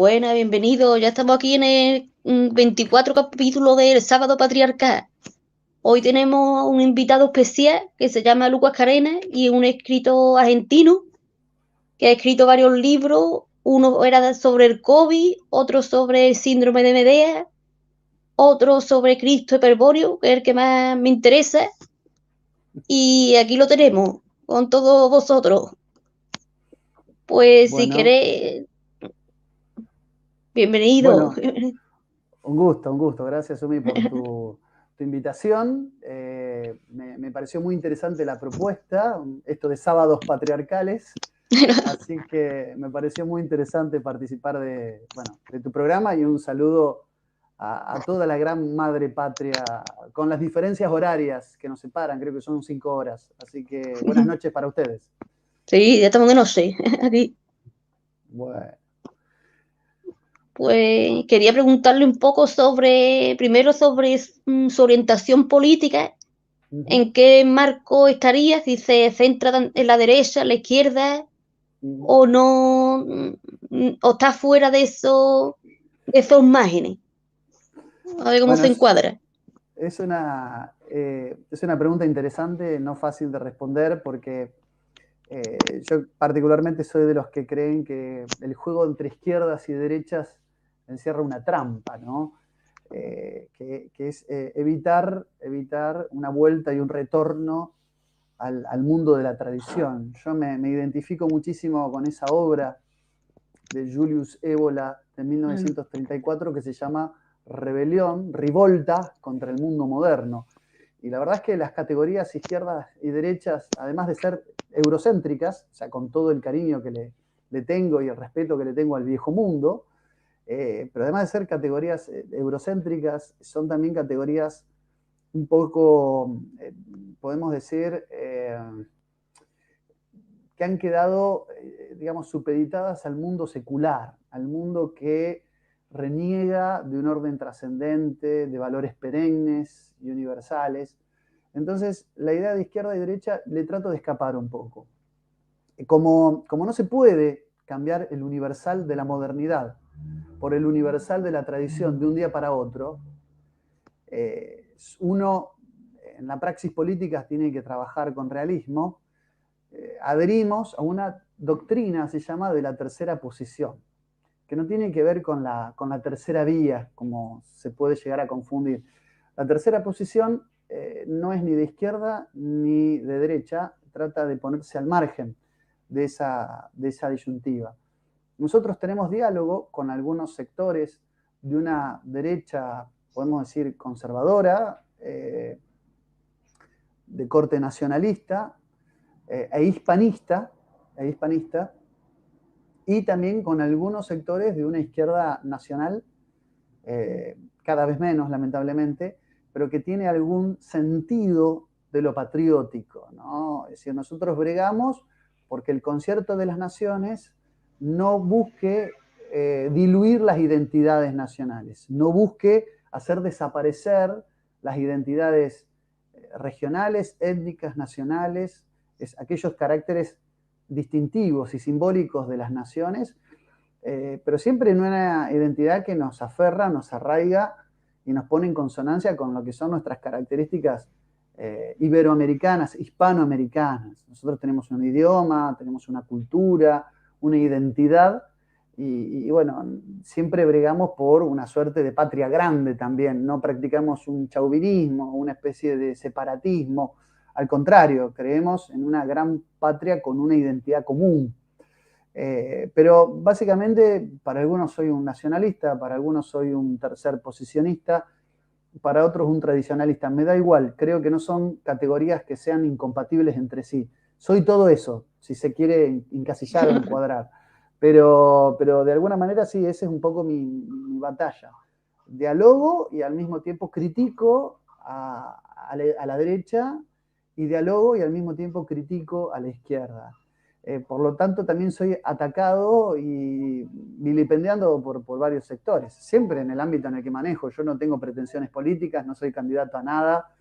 Buena, bienvenido. Ya estamos aquí en el 24 capítulo del Sábado Patriarcal. Hoy tenemos un invitado especial que se llama Lucas Carena y es un escritor argentino que ha escrito varios libros. Uno era sobre el COVID, otro sobre el síndrome de Medea, otro sobre Cristo Hiperbóreo, que es el que más me interesa. Y aquí lo tenemos con todos vosotros. Pues si Bueno, queréis, bienvenido. bueno, un gusto. Gracias, Sumi, por tu invitación. Me pareció muy interesante la propuesta, esto de sábados patriarcales, así que me pareció muy interesante participar de tu programa y un saludo a toda la gran madre patria, con las diferencias horarias que nos separan, creo que son 5 horas. Así que buenas noches para ustedes. Sí, ya estamos en no sé, aquí. Bueno. Pues quería preguntarle un poco primero sobre su orientación política, Ujú, en qué marco estaría, si se centra en la derecha, en la izquierda, ujú. o no, o está fuera de esos márgenes, a ver cómo Bueno, se encuadra. es una pregunta interesante, no fácil de responder, porque yo particularmente soy de los que creen que el juego entre izquierdas y derechas encierra una trampa, ¿no? Que es evitar una vuelta y un retorno al mundo de la tradición. Yo me identifico muchísimo con esa obra de Julius Evola de Mm. 1934 que se llama Rebelión, Rivolta contra el mundo moderno. Y la verdad es que las categorías izquierdas y derechas, además de ser eurocéntricas, o sea, con todo el cariño que le tengo y el respeto que le tengo al viejo mundo, pero además de ser categorías eurocéntricas, son también categorías un poco, podemos decir, que han quedado, digamos, supeditadas al mundo secular, al mundo que reniega de un orden trascendente, de valores perennes y universales. Entonces, la idea de izquierda y derecha le trato de escapar un poco. Como no se puede cambiar el universal de la modernidad por el universal de la tradición de un día para otro, uno en la praxis política tiene que trabajar con realismo. Adherimos a una doctrina, se llama, de la tercera posición, que no tiene que ver con la tercera vía, como se puede llegar a confundir. La tercera posición no es ni de izquierda ni de derecha, trata de ponerse al margen de esa disyuntiva. Nosotros tenemos diálogo con algunos sectores de una derecha, podemos decir, conservadora, de corte nacionalista, e hispanista, y también con algunos sectores de una izquierda nacional, cada vez menos, lamentablemente, pero que tiene algún sentido de lo patriótico, ¿no? Es decir, nosotros bregamos porque el concierto de las naciones no busque diluir las identidades nacionales, no busque hacer desaparecer las identidades regionales, étnicas, nacionales, aquellos caracteres distintivos y simbólicos de las naciones, pero siempre en una identidad que nos aferra, nos arraiga y nos pone en consonancia con lo que son nuestras características iberoamericanas, hispanoamericanas. Nosotros tenemos un idioma, tenemos una cultura, una identidad, y bueno, siempre bregamos por una suerte de patria grande también, no practicamos un chauvinismo, una especie de separatismo, al contrario, creemos en una gran patria con una identidad común. Pero básicamente para algunos soy un nacionalista, para algunos soy un tercer posicionista, para otros un tradicionalista. Me da igual, creo que no son categorías que sean incompatibles entre sí. Soy todo eso, si se quiere encasillar o encuadrar. Pero de alguna manera sí, esa es un poco mi batalla. Dialogo y al mismo tiempo critico a la derecha, y dialogo y al mismo tiempo critico a la izquierda. Por lo tanto, también soy atacado y vilipendiando por varios sectores, siempre en el ámbito en el que manejo. Yo no tengo pretensiones políticas, no soy candidato a nada,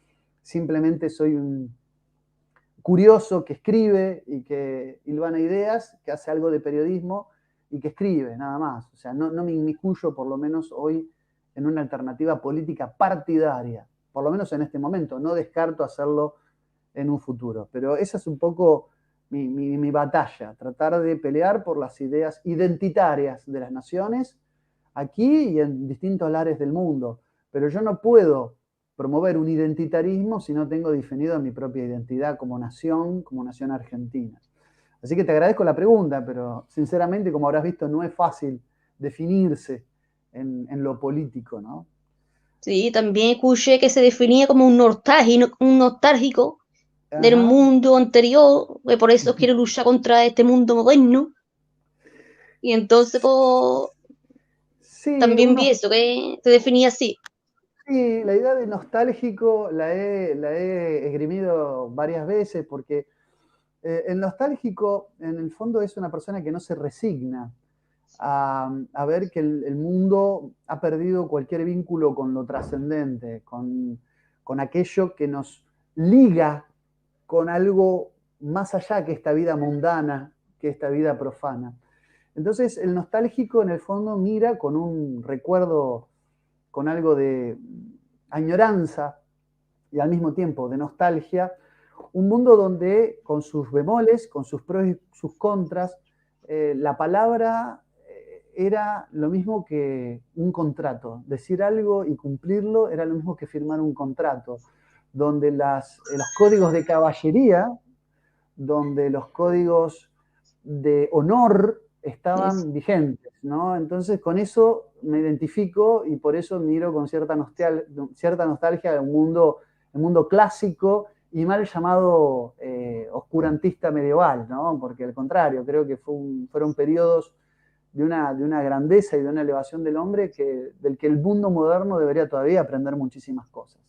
simplemente soy un curioso que escribe y que hilvana ideas, que hace algo de periodismo y que escribe, nada más. O sea, no me inmiscuyo, por lo menos hoy, en una alternativa política partidaria, por lo menos en este momento. No descarto hacerlo en un futuro. Pero esa es un poco mi batalla, tratar de pelear por las ideas identitarias de las naciones aquí y en distintos lares del mundo. Pero yo no puedo promover un identitarismo si no tengo definido mi propia identidad como nación argentina. Así que te agradezco la pregunta, pero sinceramente, como habrás visto, no es fácil definirse en lo político, ¿no? Sí, también escuché que se definía como un nostálgico del Ajá. mundo anterior, que por eso quiere luchar contra este mundo moderno. Y entonces, pues, Sí, también vi eso, que se definía así. sí, la idea de nostálgico la he esgrimido varias veces porque el nostálgico en el fondo es una persona que no se resigna a ver que el mundo ha perdido cualquier vínculo con lo trascendente, con aquello que nos liga con algo más allá que esta vida mundana, que esta vida profana. Entonces el nostálgico en el fondo mira con un recuerdo, con algo de añoranza y al mismo tiempo de nostalgia, un mundo donde con sus bemoles, con sus pros y sus contras, la palabra era lo mismo que un contrato. Decir algo y cumplirlo era lo mismo que firmar un contrato, donde los códigos de caballería, donde los códigos de honor estaban vigentes, ¿no? Entonces con eso me identifico y por eso miro con cierta nostalgia el mundo clásico y mal llamado oscurantista medieval, ¿no? Porque al contrario, creo que fueron periodos de una grandeza y de una elevación del hombre del que el mundo moderno debería todavía aprender muchísimas cosas.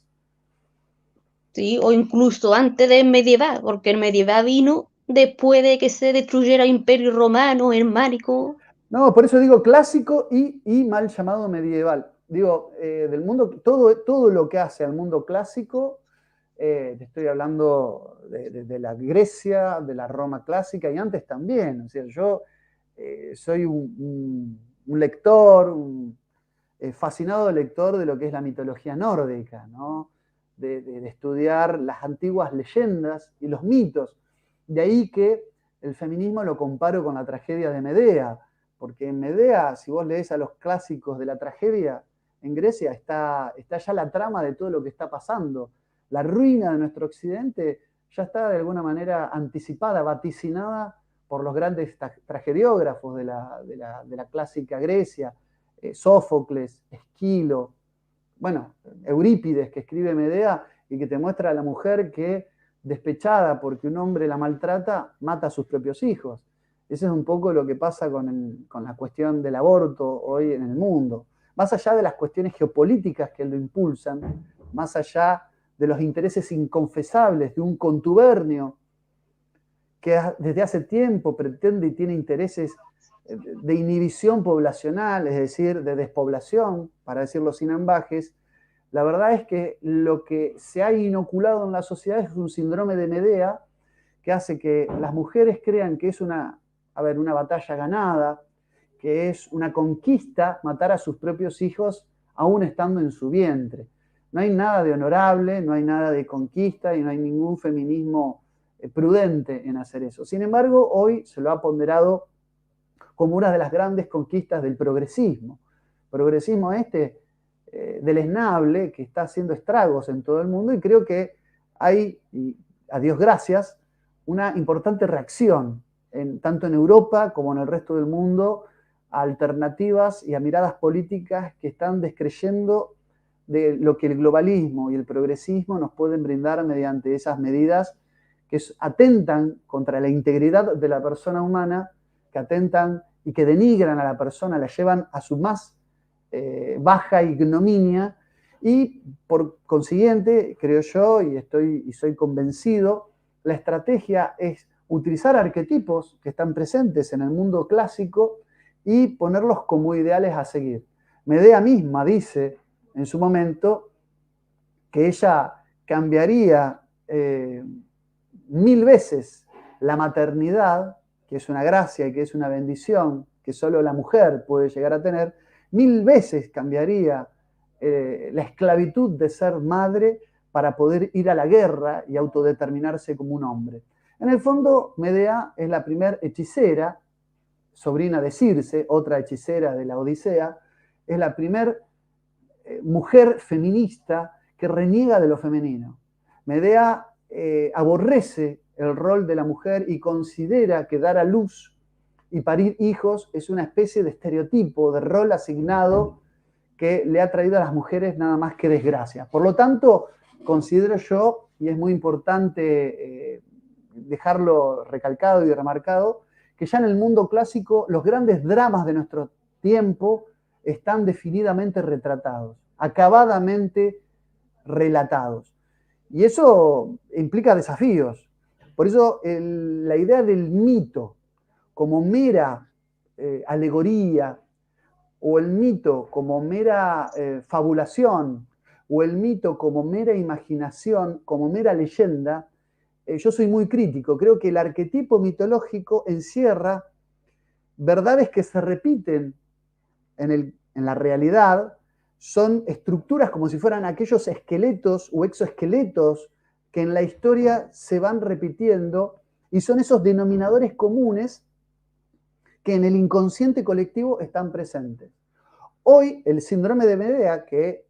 ¿Sí? O incluso antes del medieval, porque el medieval vino después de que se destruyera el Imperio Romano, germánico. No, por eso digo clásico y mal llamado medieval. Digo, del mundo, todo lo que hace al mundo clásico, te estoy hablando de la Grecia, de la Roma clásica y antes también. O sea, yo soy un lector, fascinado lector de lo que es la mitología nórdica, ¿no? De estudiar las antiguas leyendas y los mitos. De ahí que el feminismo lo comparo con la tragedia de Medea, porque en Medea, si vos lees a los clásicos de la tragedia, en Grecia está ya la trama de todo lo que está pasando. La ruina de nuestro occidente ya está de alguna manera anticipada, vaticinada por los grandes tragediógrafos de la clásica Grecia, Sófocles, Esquilo, bueno, Eurípides, que escribe Medea y que te muestra a la mujer que, despechada porque un hombre la maltrata, mata a sus propios hijos. Eso es un poco lo que pasa con la cuestión del aborto hoy en el mundo. Más allá de las cuestiones geopolíticas que lo impulsan, más allá de los intereses inconfesables de un contubernio que desde hace tiempo pretende y tiene intereses de inhibición poblacional, es decir, de despoblación, para decirlo sin ambajes, la verdad es que lo que se ha inoculado en la sociedad es un síndrome de Medea que hace que las mujeres crean que es una batalla ganada, que es una conquista matar a sus propios hijos aún estando en su vientre. No hay nada de honorable, no hay nada de conquista y no hay ningún feminismo prudente en hacer eso. Sin embargo, hoy se lo ha ponderado como una de las grandes conquistas del progresismo. Progresismo deleznable que está haciendo estragos en todo el mundo y creo que hay, y a Dios gracias, una importante reacción, tanto en Europa como en el resto del mundo, a alternativas y a miradas políticas que están descreyendo de lo que el globalismo y el progresismo nos pueden brindar mediante esas medidas que atentan contra la integridad de la persona humana, que atentan y que denigran a la persona, la llevan a su más baja ignominia y por consiguiente, creo yo, y soy convencido, la estrategia es utilizar arquetipos que están presentes en el mundo clásico y ponerlos como ideales a seguir. Medea misma dice en su momento que ella cambiaría 1000 veces la maternidad, que es una gracia y que es una bendición, que solo la mujer puede llegar a tener, 1000 veces cambiaría la esclavitud de ser madre para poder ir a la guerra y autodeterminarse como un hombre. En el fondo, Medea es la primera hechicera, sobrina de Circe, otra hechicera de la Odisea, es la primera mujer feminista que reniega de lo femenino. Medea aborrece el rol de la mujer y considera que dar a luz y parir hijos es una especie de estereotipo, de rol asignado que le ha traído a las mujeres nada más que desgracia. Por lo tanto, considero yo, y es muy importante dejarlo recalcado y remarcado, que ya en el mundo clásico los grandes dramas de nuestro tiempo están definidamente retratados, acabadamente relatados. Y eso implica desafíos. Por eso la idea del mito como mera alegoría, o el mito como mera fabulación, o el mito como mera imaginación, como mera leyenda, yo soy muy crítico. Creo que el arquetipo mitológico encierra verdades que se repiten en la realidad, son estructuras como si fueran aquellos esqueletos o exoesqueletos que en la historia se van repitiendo y son esos denominadores comunes que en el inconsciente colectivo están presentes. Hoy el síndrome de Medea, que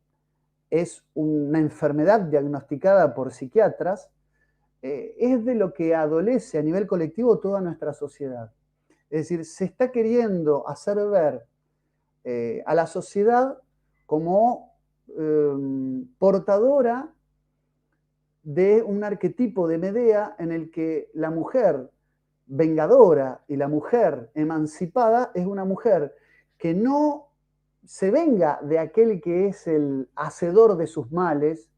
es una enfermedad diagnosticada por psiquiatras, es de lo que adolece a nivel colectivo toda nuestra sociedad. Es decir, se está queriendo hacer ver a la sociedad como portadora de un arquetipo de Medea en el que la mujer vengadora y la mujer emancipada es una mujer que no se venga de aquel que es el hacedor de sus males,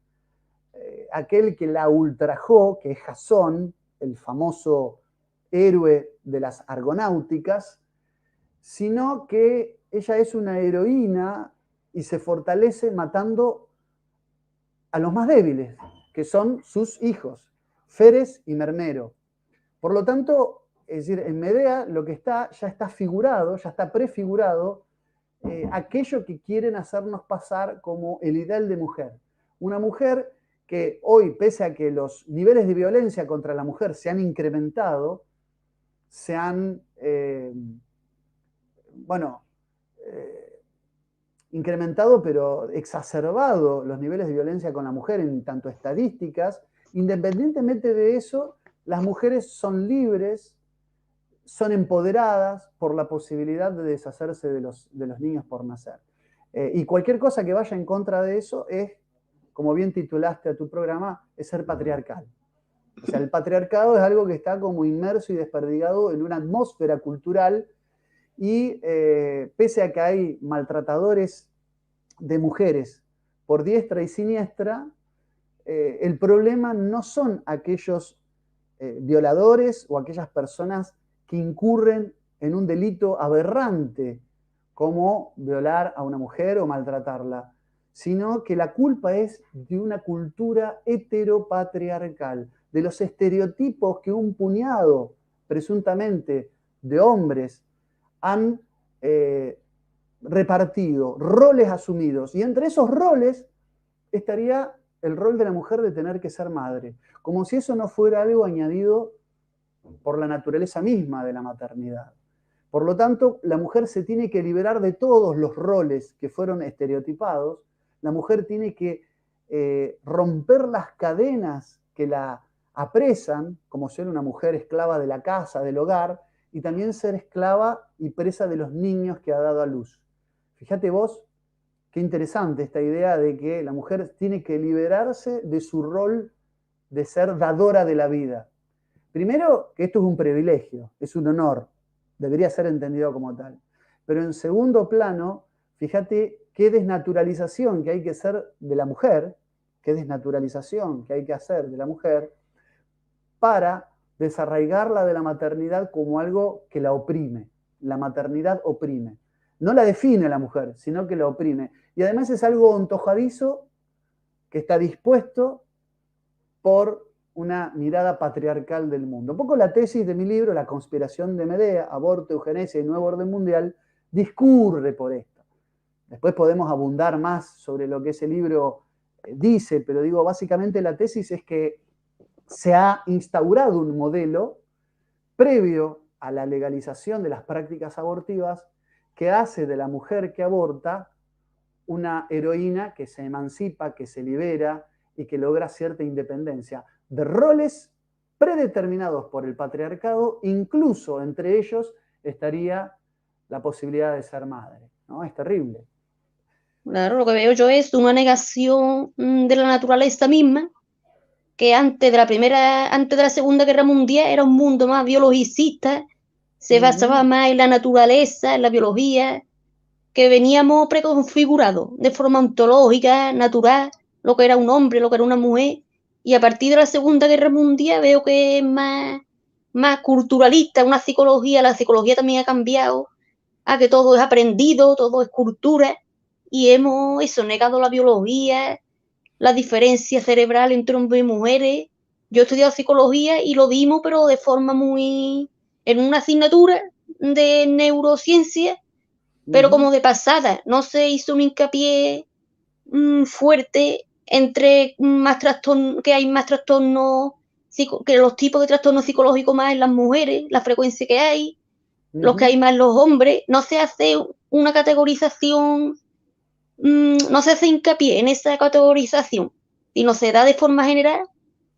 aquel que la ultrajó, que es Jasón, el famoso héroe de las argonáuticas, sino que ella es una heroína y se fortalece matando a los más débiles, que son sus hijos, Feres y Mermero. Por lo tanto, es decir, en Medea lo que está, ya está figurado, ya está prefigurado aquello que quieren hacernos pasar como el ideal de mujer. Una mujer que hoy, pese a que los niveles de violencia contra la mujer se han incrementado, se han, incrementado, pero exacerbado los niveles de violencia con la mujer en tanto estadísticas, independientemente de eso, las mujeres son libres, son empoderadas por la posibilidad de deshacerse de los niños por nacer. Y cualquier cosa que vaya en contra de eso es, como bien titulaste a tu programa, es ser patriarcal. O sea, el patriarcado es algo que está como inmerso y desperdigado en una atmósfera cultural y pese a que hay maltratadores de mujeres por diestra y siniestra, el problema no son aquellos violadores o aquellas personas que incurren en un delito aberrante como violar a una mujer o maltratarla, sino que la culpa es de una cultura heteropatriarcal, de los estereotipos que un puñado, presuntamente, de hombres han repartido, roles asumidos, y entre esos roles estaría el rol de la mujer de tener que ser madre, como si eso no fuera algo añadido por la naturaleza misma de la maternidad. Por lo tanto, la mujer se tiene que liberar de todos los roles que fueron estereotipados, la mujer tiene que romper las cadenas que la apresan, como ser una mujer esclava de la casa, del hogar, y también ser esclava y presa de los niños que ha dado a luz. Fíjate vos, qué interesante esta idea de que la mujer tiene que liberarse de su rol de ser dadora de la vida. Primero, que esto es un privilegio, es un honor, debería ser entendido como tal. Pero en segundo plano, fíjate qué desnaturalización que hay que hacer de la mujer, qué desnaturalización que hay que hacer de la mujer para desarraigarla de la maternidad como algo que la oprime. La maternidad oprime. No la define la mujer, sino que la oprime. Y además es algo antojadizo que está dispuesto por una mirada patriarcal del mundo. Un poco la tesis de mi libro, La conspiración de Medea, aborto, eugenesia y nuevo orden mundial, discurre por esto. Después podemos abundar más sobre lo que ese libro dice, pero digo, básicamente la tesis es que se ha instaurado un modelo previo a la legalización de las prácticas abortivas que hace de la mujer que aborta una heroína que se emancipa, que se libera y que logra cierta independencia de roles predeterminados por el patriarcado, incluso entre ellos estaría la posibilidad de ser madre, ¿no? Es terrible. Claro, lo que veo yo es una negación de la naturaleza misma, que antes de la Segunda Guerra Mundial era un mundo más biologicista, se basaba más en la naturaleza, en la biología, que veníamos preconfigurados de forma ontológica, natural, lo que era un hombre, lo que era una mujer, y a partir de la Segunda Guerra Mundial veo que es más culturalista, una psicología, la psicología también ha cambiado, a que todo es aprendido, todo es cultura, y hemos eso, negado la biología, la diferencia cerebral entre hombres y mujeres. Yo he estudiado psicología y lo vimos, pero de forma muy, en una asignatura de neurociencia, pero como de pasada, no se hizo un hincapié fuerte entre más trastorno, que hay más trastornos, que los tipos de trastornos psicológicos más en las mujeres, la frecuencia que hay, los que hay más en los hombres, no se hace una categorización, no se hace hincapié en esa categorización, sino se da de forma general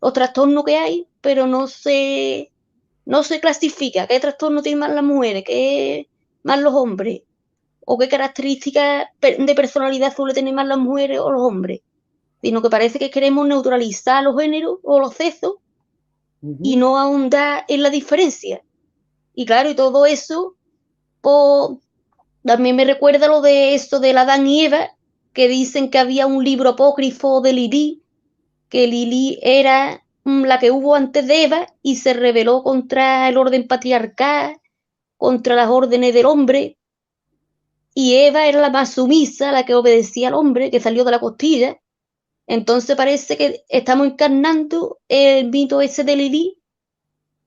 los trastornos que hay, pero no se clasifica qué trastorno tienen más las mujeres, qué más los hombres, o qué características de personalidad suele tener más las mujeres o los hombres, sino que parece que queremos neutralizar los géneros o los sexos y no ahondar en la diferencia. Y claro, y todo eso, pues, también me recuerda lo de esto de la Adán y Eva, que dicen que había un libro apócrifo de Lilith, que Lilith era la que hubo antes de Eva y se rebeló contra el orden patriarcal, contra las órdenes del hombre, y Eva era la más sumisa, la que obedecía al hombre, que salió de la costilla. Entonces parece que estamos encarnando el mito ese de Lilith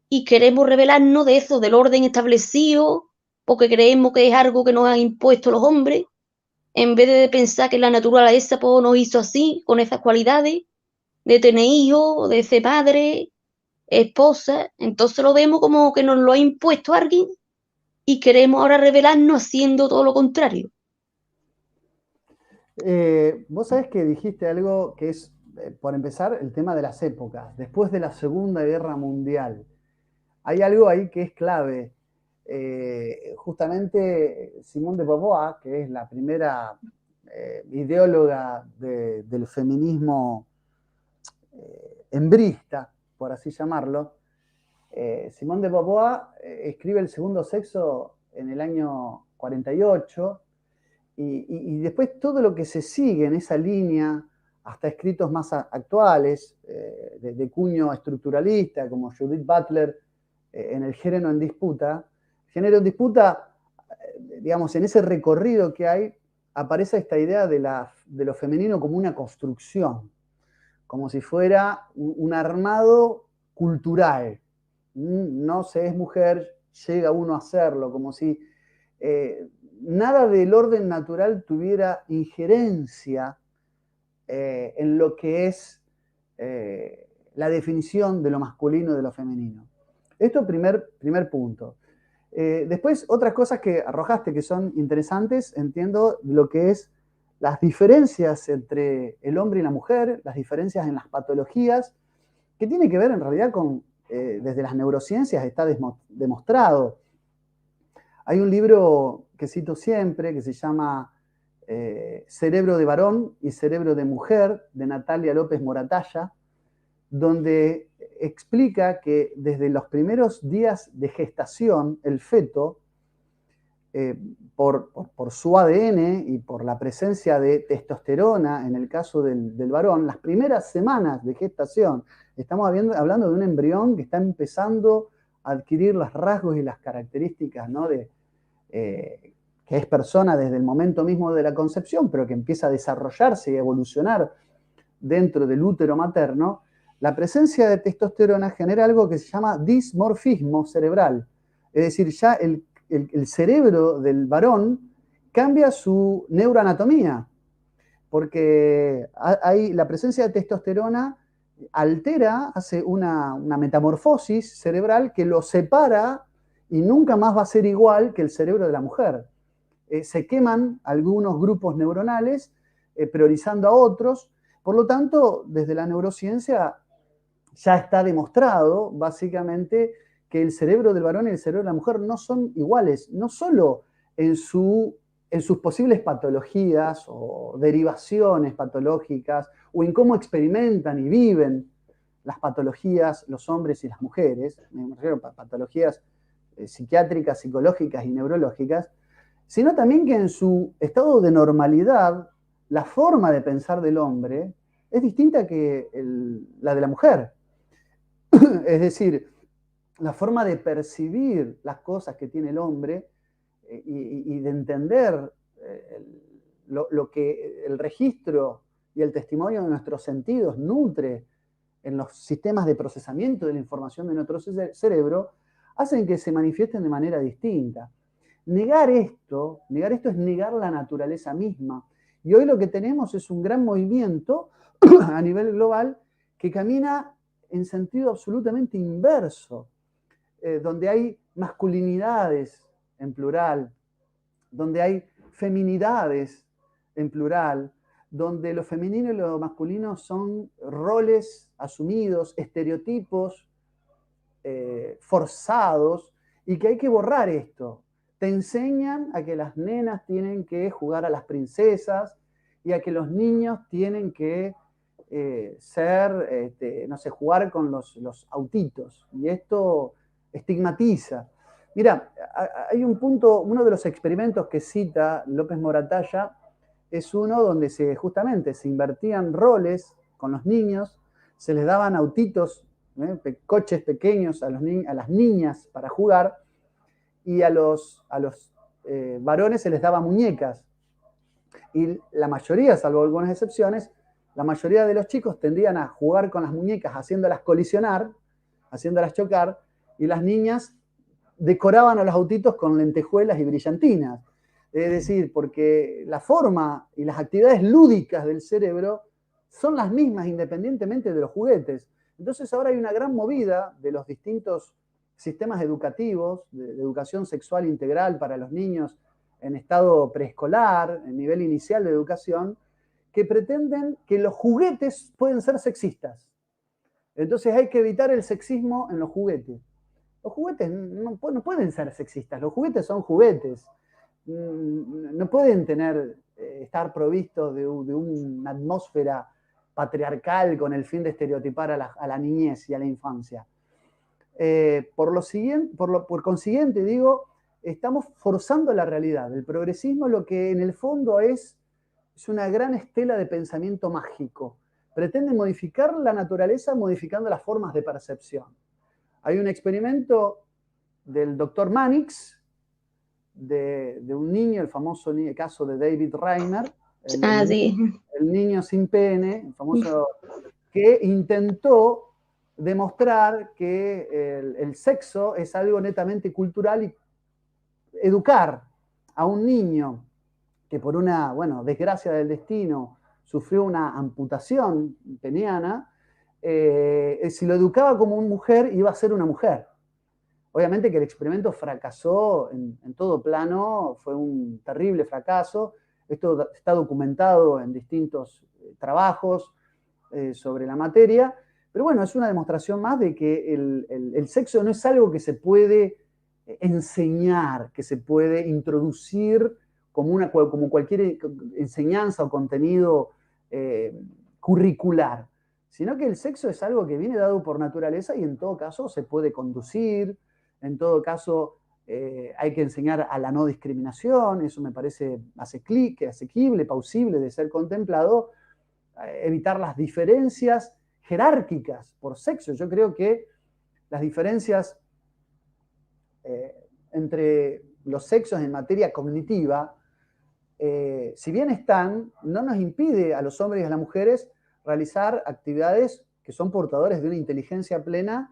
y queremos revelarnos de eso, del orden establecido, porque creemos que es algo que nos han impuesto los hombres, en vez de pensar que la naturaleza pues, nos hizo así, con esas cualidades, de tener hijos, de ser padre, esposa. Entonces lo vemos como que nos lo ha impuesto alguien y queremos ahora revelarnos haciendo todo lo contrario. Vos sabés que dijiste algo que es, por empezar, el tema de las épocas. Después de la Segunda Guerra Mundial, hay algo ahí que es clave. Justamente Simone de Beauvoir, que es la primera ideóloga del feminismo hembrista, por así llamarlo, Simone de Beauvoir escribe El segundo sexo en el año 48 y después todo lo que se sigue en esa línea, hasta escritos más actuales, de cuño estructuralista, como Judith Butler, en El género en disputa. El género en disputa, digamos, en ese recorrido que hay, aparece esta idea de lo femenino como una construcción, como si fuera un armado cultural. No se es mujer, llega uno a serlo, como si nada del orden natural tuviera injerencia en lo que es la definición de lo masculino y de lo femenino. Esto primer punto. Después, otras cosas que arrojaste que son interesantes, entiendo lo que es las diferencias entre el hombre y la mujer, las diferencias en las patologías, que tiene que ver en realidad con, desde las neurociencias está demostrado. Hay un libro que cito siempre que se llama Cerebro de varón y cerebro de mujer, de Natalia López Moratalla, donde explica que desde los primeros días de gestación, el feto, por su ADN y por la presencia de testosterona en el caso del varón, las primeras semanas de gestación, estamos hablando de un embrión que está empezando a adquirir los rasgos y las características, ¿no? Que es persona desde el momento mismo de la concepción, pero que empieza a desarrollarse y a evolucionar dentro del útero materno. la presencia de testosterona genera algo que se llama dismorfismo cerebral. Es decir, ya el cerebro del varón cambia su neuroanatomía, porque la presencia de testosterona altera, hace una metamorfosis cerebral que lo separa y nunca más va a ser igual que el cerebro de la mujer. Se queman algunos grupos neuronales, priorizando a otros. Por lo tanto, desde la neurociencia ya está demostrado, básicamente, que el cerebro del varón y el cerebro de la mujer no son iguales, no solo en sus posibles patologías o derivaciones patológicas, o en cómo experimentan y viven las patologías los hombres y las mujeres, me refiero a patologías psiquiátricas, psicológicas y neurológicas, sino también que en su estado de normalidad, la forma de pensar del hombre es distinta que la de la mujer. Es decir, la forma de percibir las cosas que tiene el hombre y de entender lo que el registro y el testimonio de nuestros sentidos nutre en los sistemas de procesamiento de la información de nuestro cerebro, hacen que se manifiesten de manera distinta. Negar esto es negar la naturaleza misma. Y hoy lo que tenemos es un gran movimiento a nivel global que camina en sentido absolutamente inverso, donde hay masculinidades en plural, donde hay feminidades en plural, donde lo femenino y lo masculino son roles asumidos, estereotipos forzados, y que hay que borrar esto. Te enseñan a que las nenas tienen que jugar a las princesas y a que los niños tienen que no sé, jugar con los autitos. Y esto estigmatiza. Mira, hay un punto, uno de los experimentos que cita López Moratalla es uno donde justamente se invertían roles con los niños, se les daban autitos, coches pequeños a las niñas para jugar, y a los varones se les daba muñecas. Y la mayoría, salvo algunas excepciones, la mayoría de los chicos tendían a jugar con las muñecas haciéndolas colisionar, haciéndolas chocar, y las niñas decoraban a los autitos con lentejuelas y brillantinas. Es decir, porque la forma y las actividades lúdicas del cerebro son las mismas independientemente de los juguetes. Entonces ahora hay una gran movida de los distintos sistemas educativos, de educación sexual integral para los niños en estado preescolar, en nivel inicial de educación, que pretenden que los juguetes pueden ser sexistas. Entonces hay que evitar el sexismo en los juguetes. Los juguetes no pueden ser sexistas, los juguetes son juguetes. No pueden estar provistos de una atmósfera patriarcal con el fin de estereotipar a la niñez y a la infancia. Por consiguiente, digo, estamos forzando la realidad. El progresismo lo que en el fondo es una gran estela de pensamiento mágico. Pretende modificar la naturaleza modificando las formas de percepción. Hay un experimento del doctor Mannix, de un niño, el famoso caso de David Reimer, el niño sin pene, el famoso, que intentó demostrar que el sexo es algo netamente cultural y educar a un niño que por una, desgracia del destino sufrió una amputación peniana, si lo educaba como una mujer, iba a ser una mujer. Obviamente que el experimento fracasó en todo plano, fue un terrible fracaso. Esto está documentado en distintos trabajos sobre la materia, pero bueno, es una demostración más de que el sexo no es algo que se puede enseñar, que se puede introducir como cualquier enseñanza o contenido curricular, sino que el sexo es algo que viene dado por naturaleza y en todo caso se puede conducir, en todo caso hay que enseñar a la no discriminación, eso me parece asequible, plausible de ser contemplado, evitar las diferencias jerárquicas por sexo. Yo creo que las diferencias entre los sexos en materia cognitiva, si bien están, no nos impide a los hombres y a las mujeres realizar actividades que son portadores de una inteligencia plena.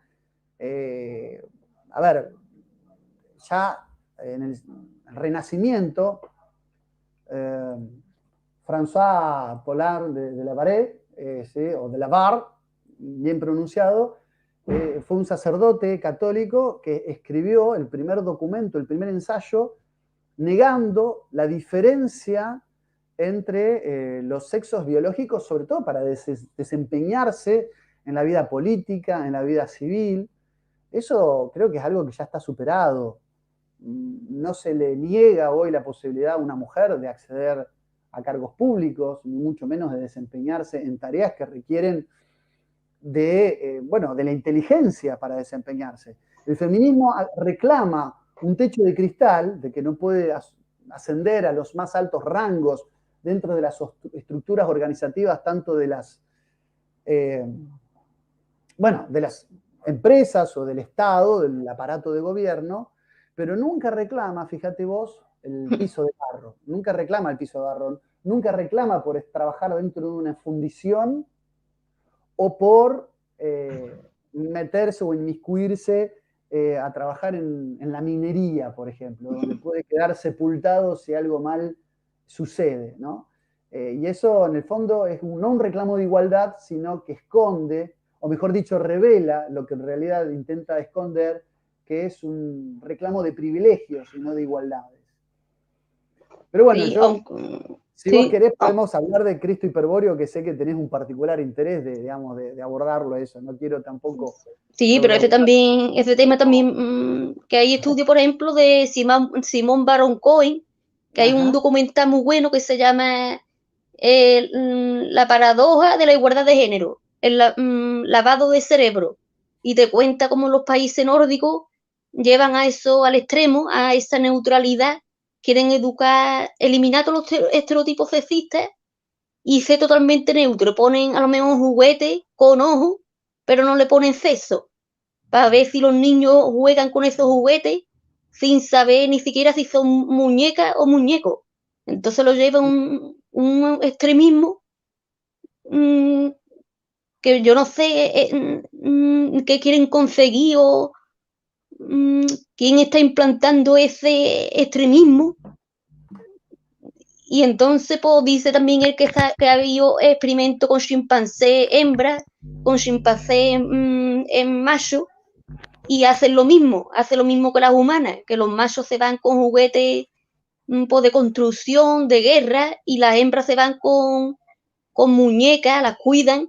A ver, ya en el Renacimiento, François Pollard de la Barre, ¿sí? O de la Barre, bien pronunciado, fue un sacerdote católico que escribió el primer documento, el primer ensayo, negando la diferencia entre los sexos biológicos, sobre todo para desempeñarse en la vida política, en la vida civil. Eso creo que es algo que ya está superado. No se le niega hoy la posibilidad a una mujer de acceder a cargos públicos, ni mucho menos de desempeñarse en tareas que requieren de la inteligencia para desempeñarse. El feminismo reclama un techo de cristal, de que no puede ascender a los más altos rangos dentro de las estructuras organizativas, tanto de las, de las empresas o del Estado, del aparato de gobierno, pero nunca reclama, fíjate vos, el piso de barro, nunca reclama el piso de barro, nunca reclama por trabajar dentro de una fundición o por meterse o inmiscuirse a trabajar en la minería, por ejemplo, donde puede quedar sepultado si algo mal sucede, ¿no? Y eso, en el fondo, es no un reclamo de igualdad, sino que esconde, o mejor dicho, revela lo que en realidad intenta esconder, que es un reclamo de privilegios y no de igualdades. Pero bueno, Sí, si vos querés, podemos hablar de Cristo Hiperbóreo, que sé que tenés un particular interés de abordarlo eso. No quiero tampoco... Sí, pero ese tema también, que hay estudios, por ejemplo, de Simón Baron Cohen, que hay un documental muy bueno que se llama La paradoja de la igualdad de género, el lavado de cerebro, y te cuenta cómo los países nórdicos llevan a eso al extremo, a esa neutralidad, quieren educar, eliminar todos los estereotipos sexistas y ser totalmente neutro. Ponen a lo mejor un juguete con ojos, pero no le ponen sexo, para ver si los niños juegan con esos juguetes sin saber ni siquiera si son muñecas o muñecos. Entonces lo lleva un extremismo que yo no sé qué quieren conseguir o quién está implantando ese extremismo. Y entonces pues, dice también él que ha habido experimentos con chimpancé hembra, con chimpancé en macho, y hacen lo mismo que las humanas, que los machos se van con juguetes pues, de construcción, de guerra, y las hembras se van con muñecas, las cuidan,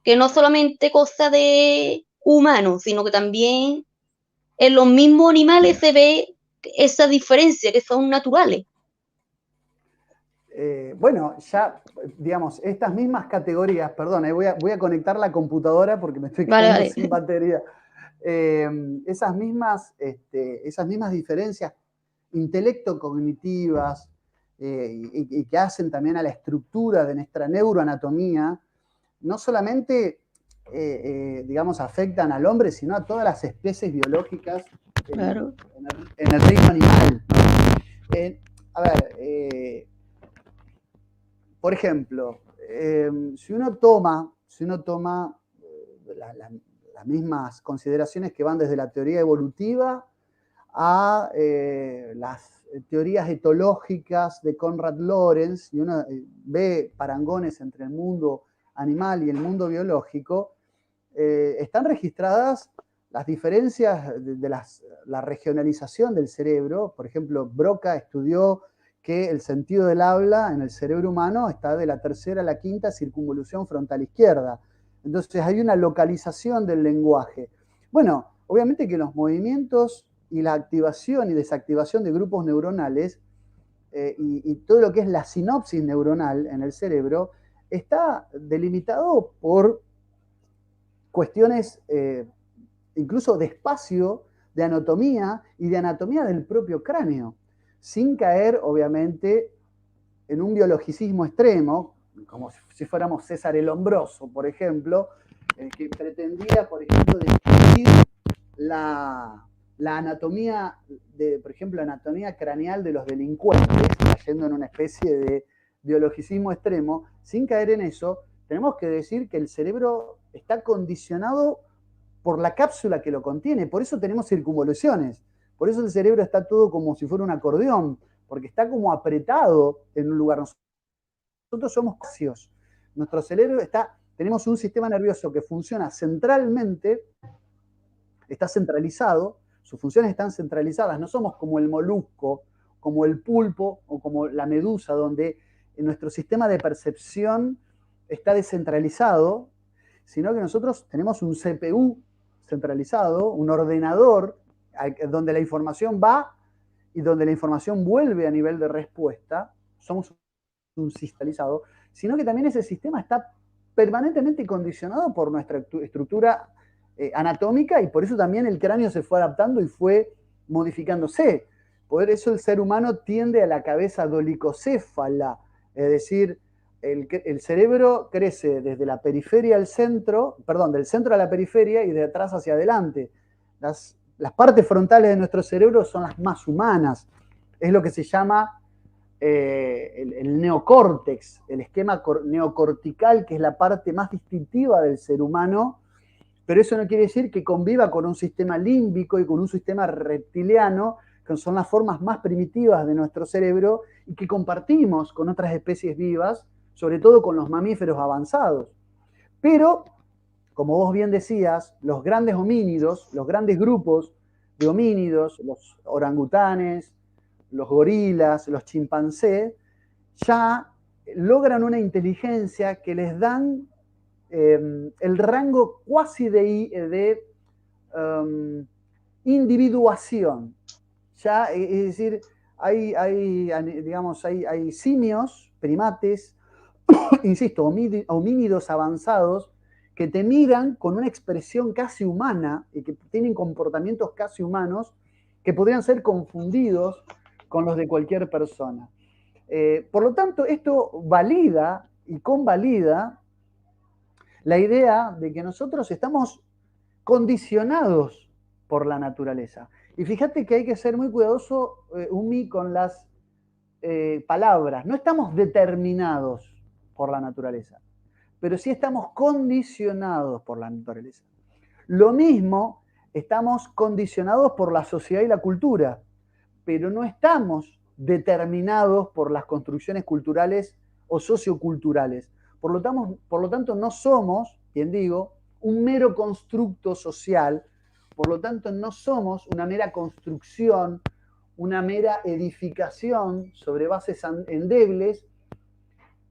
que no solamente cosa de humanos, sino que también en los mismos animales se ve esa diferencia, que son naturales. Bueno, ya, digamos, estas mismas categorías, perdón, voy a conectar la computadora porque me estoy quedando sin batería. Esas mismas diferencias intelecto-cognitivas y que hacen también a la estructura de nuestra neuroanatomía, no solamente, digamos, afectan al hombre, sino a todas las especies biológicas en el reino animal. A ver, por ejemplo, si uno toma las mismas consideraciones que van desde la teoría evolutiva a las teorías etológicas de Konrad Lorenz, y uno ve parangones entre el mundo animal y el mundo biológico, están registradas las diferencias de la regionalización del cerebro. Por ejemplo, Broca estudió que el sentido del habla en el cerebro humano está de la tercera a la quinta circunvolución frontal izquierda. Entonces hay una localización del lenguaje. Bueno, obviamente que los movimientos y la activación y desactivación de grupos neuronales y todo lo que es la sinapsis neuronal en el cerebro está delimitado por cuestiones incluso de espacio, de anatomía y de anatomía del propio cráneo, sin caer, obviamente, en un biologicismo extremo, como si fuéramos César el Hombroso, por ejemplo, que pretendía, por ejemplo, describir la anatomía, por ejemplo, la anatomía craneal de los delincuentes, cayendo en una especie de biologicismo extremo, sin caer en eso, tenemos que decir que el cerebro está condicionado por la cápsula que lo contiene, por eso tenemos circunvoluciones, por eso el cerebro está todo como si fuera un acordeón, porque está como apretado en un lugar. Nosotros somos cosios. Nuestro cerebro tenemos un sistema nervioso que funciona centralmente, está centralizado, sus funciones están centralizadas, no somos como el molusco, como el pulpo o como la medusa, donde nuestro sistema de percepción está descentralizado, sino que nosotros tenemos un CPU centralizado, un ordenador donde la información va y donde la información vuelve a nivel de respuesta. Somos un sistemizado, sino que también ese sistema está permanentemente condicionado por nuestra estructura anatómica, y por eso también el cráneo se fue adaptando y fue modificándose. Por eso el ser humano tiende a la cabeza dolicocéfala, es decir, el cerebro crece desde la periferia al centro, perdón, del centro a la periferia y de atrás hacia adelante. Las partes frontales de nuestro cerebro son las más humanas. Es lo que se llama el neocórtex, el esquema neocortical, que es la parte más distintiva del ser humano, pero eso no quiere decir que conviva con un sistema límbico y con un sistema reptiliano, que son las formas más primitivas de nuestro cerebro y que compartimos con otras especies vivas, sobre todo con los mamíferos avanzados. Pero, como vos bien decías, los grandes homínidos, los grandes grupos de homínidos, los orangutanes, los gorilas, los chimpancés, ya logran una inteligencia que les dan el rango cuasi de individuación. Ya, es decir, hay simios, primates, insisto, homínidos avanzados, que te miran con una expresión casi humana y que tienen comportamientos casi humanos que podrían ser confundidos con los de cualquier persona. Por lo tanto, esto valida y convalida la idea de que nosotros estamos condicionados por la naturaleza. Y fíjate que hay que ser muy cuidadoso, Umi, con las palabras. No estamos determinados por la naturaleza, pero sí estamos condicionados por la naturaleza. Lo mismo, estamos condicionados por la sociedad y la cultura, pero no estamos determinados por las construcciones culturales o socioculturales. Por lo tanto, no somos, bien digo, un mero constructo social, por lo tanto, no somos una mera construcción, una mera edificación sobre bases endebles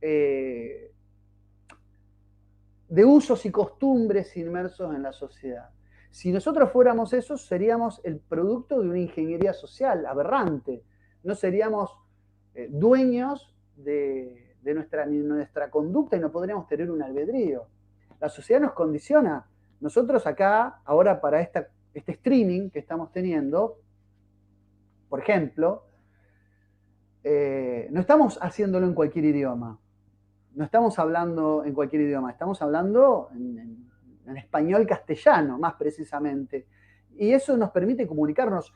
de usos y costumbres inmersos en la sociedad. Si nosotros fuéramos eso, seríamos el producto de una ingeniería social aberrante. No seríamos dueños de nuestra conducta y no podríamos tener un albedrío. La sociedad nos condiciona. Nosotros acá, ahora para este streaming que estamos teniendo, por ejemplo, no estamos haciéndolo en cualquier idioma. No estamos hablando en cualquier idioma, estamos hablando en español castellano, más precisamente. Y eso nos permite comunicarnos.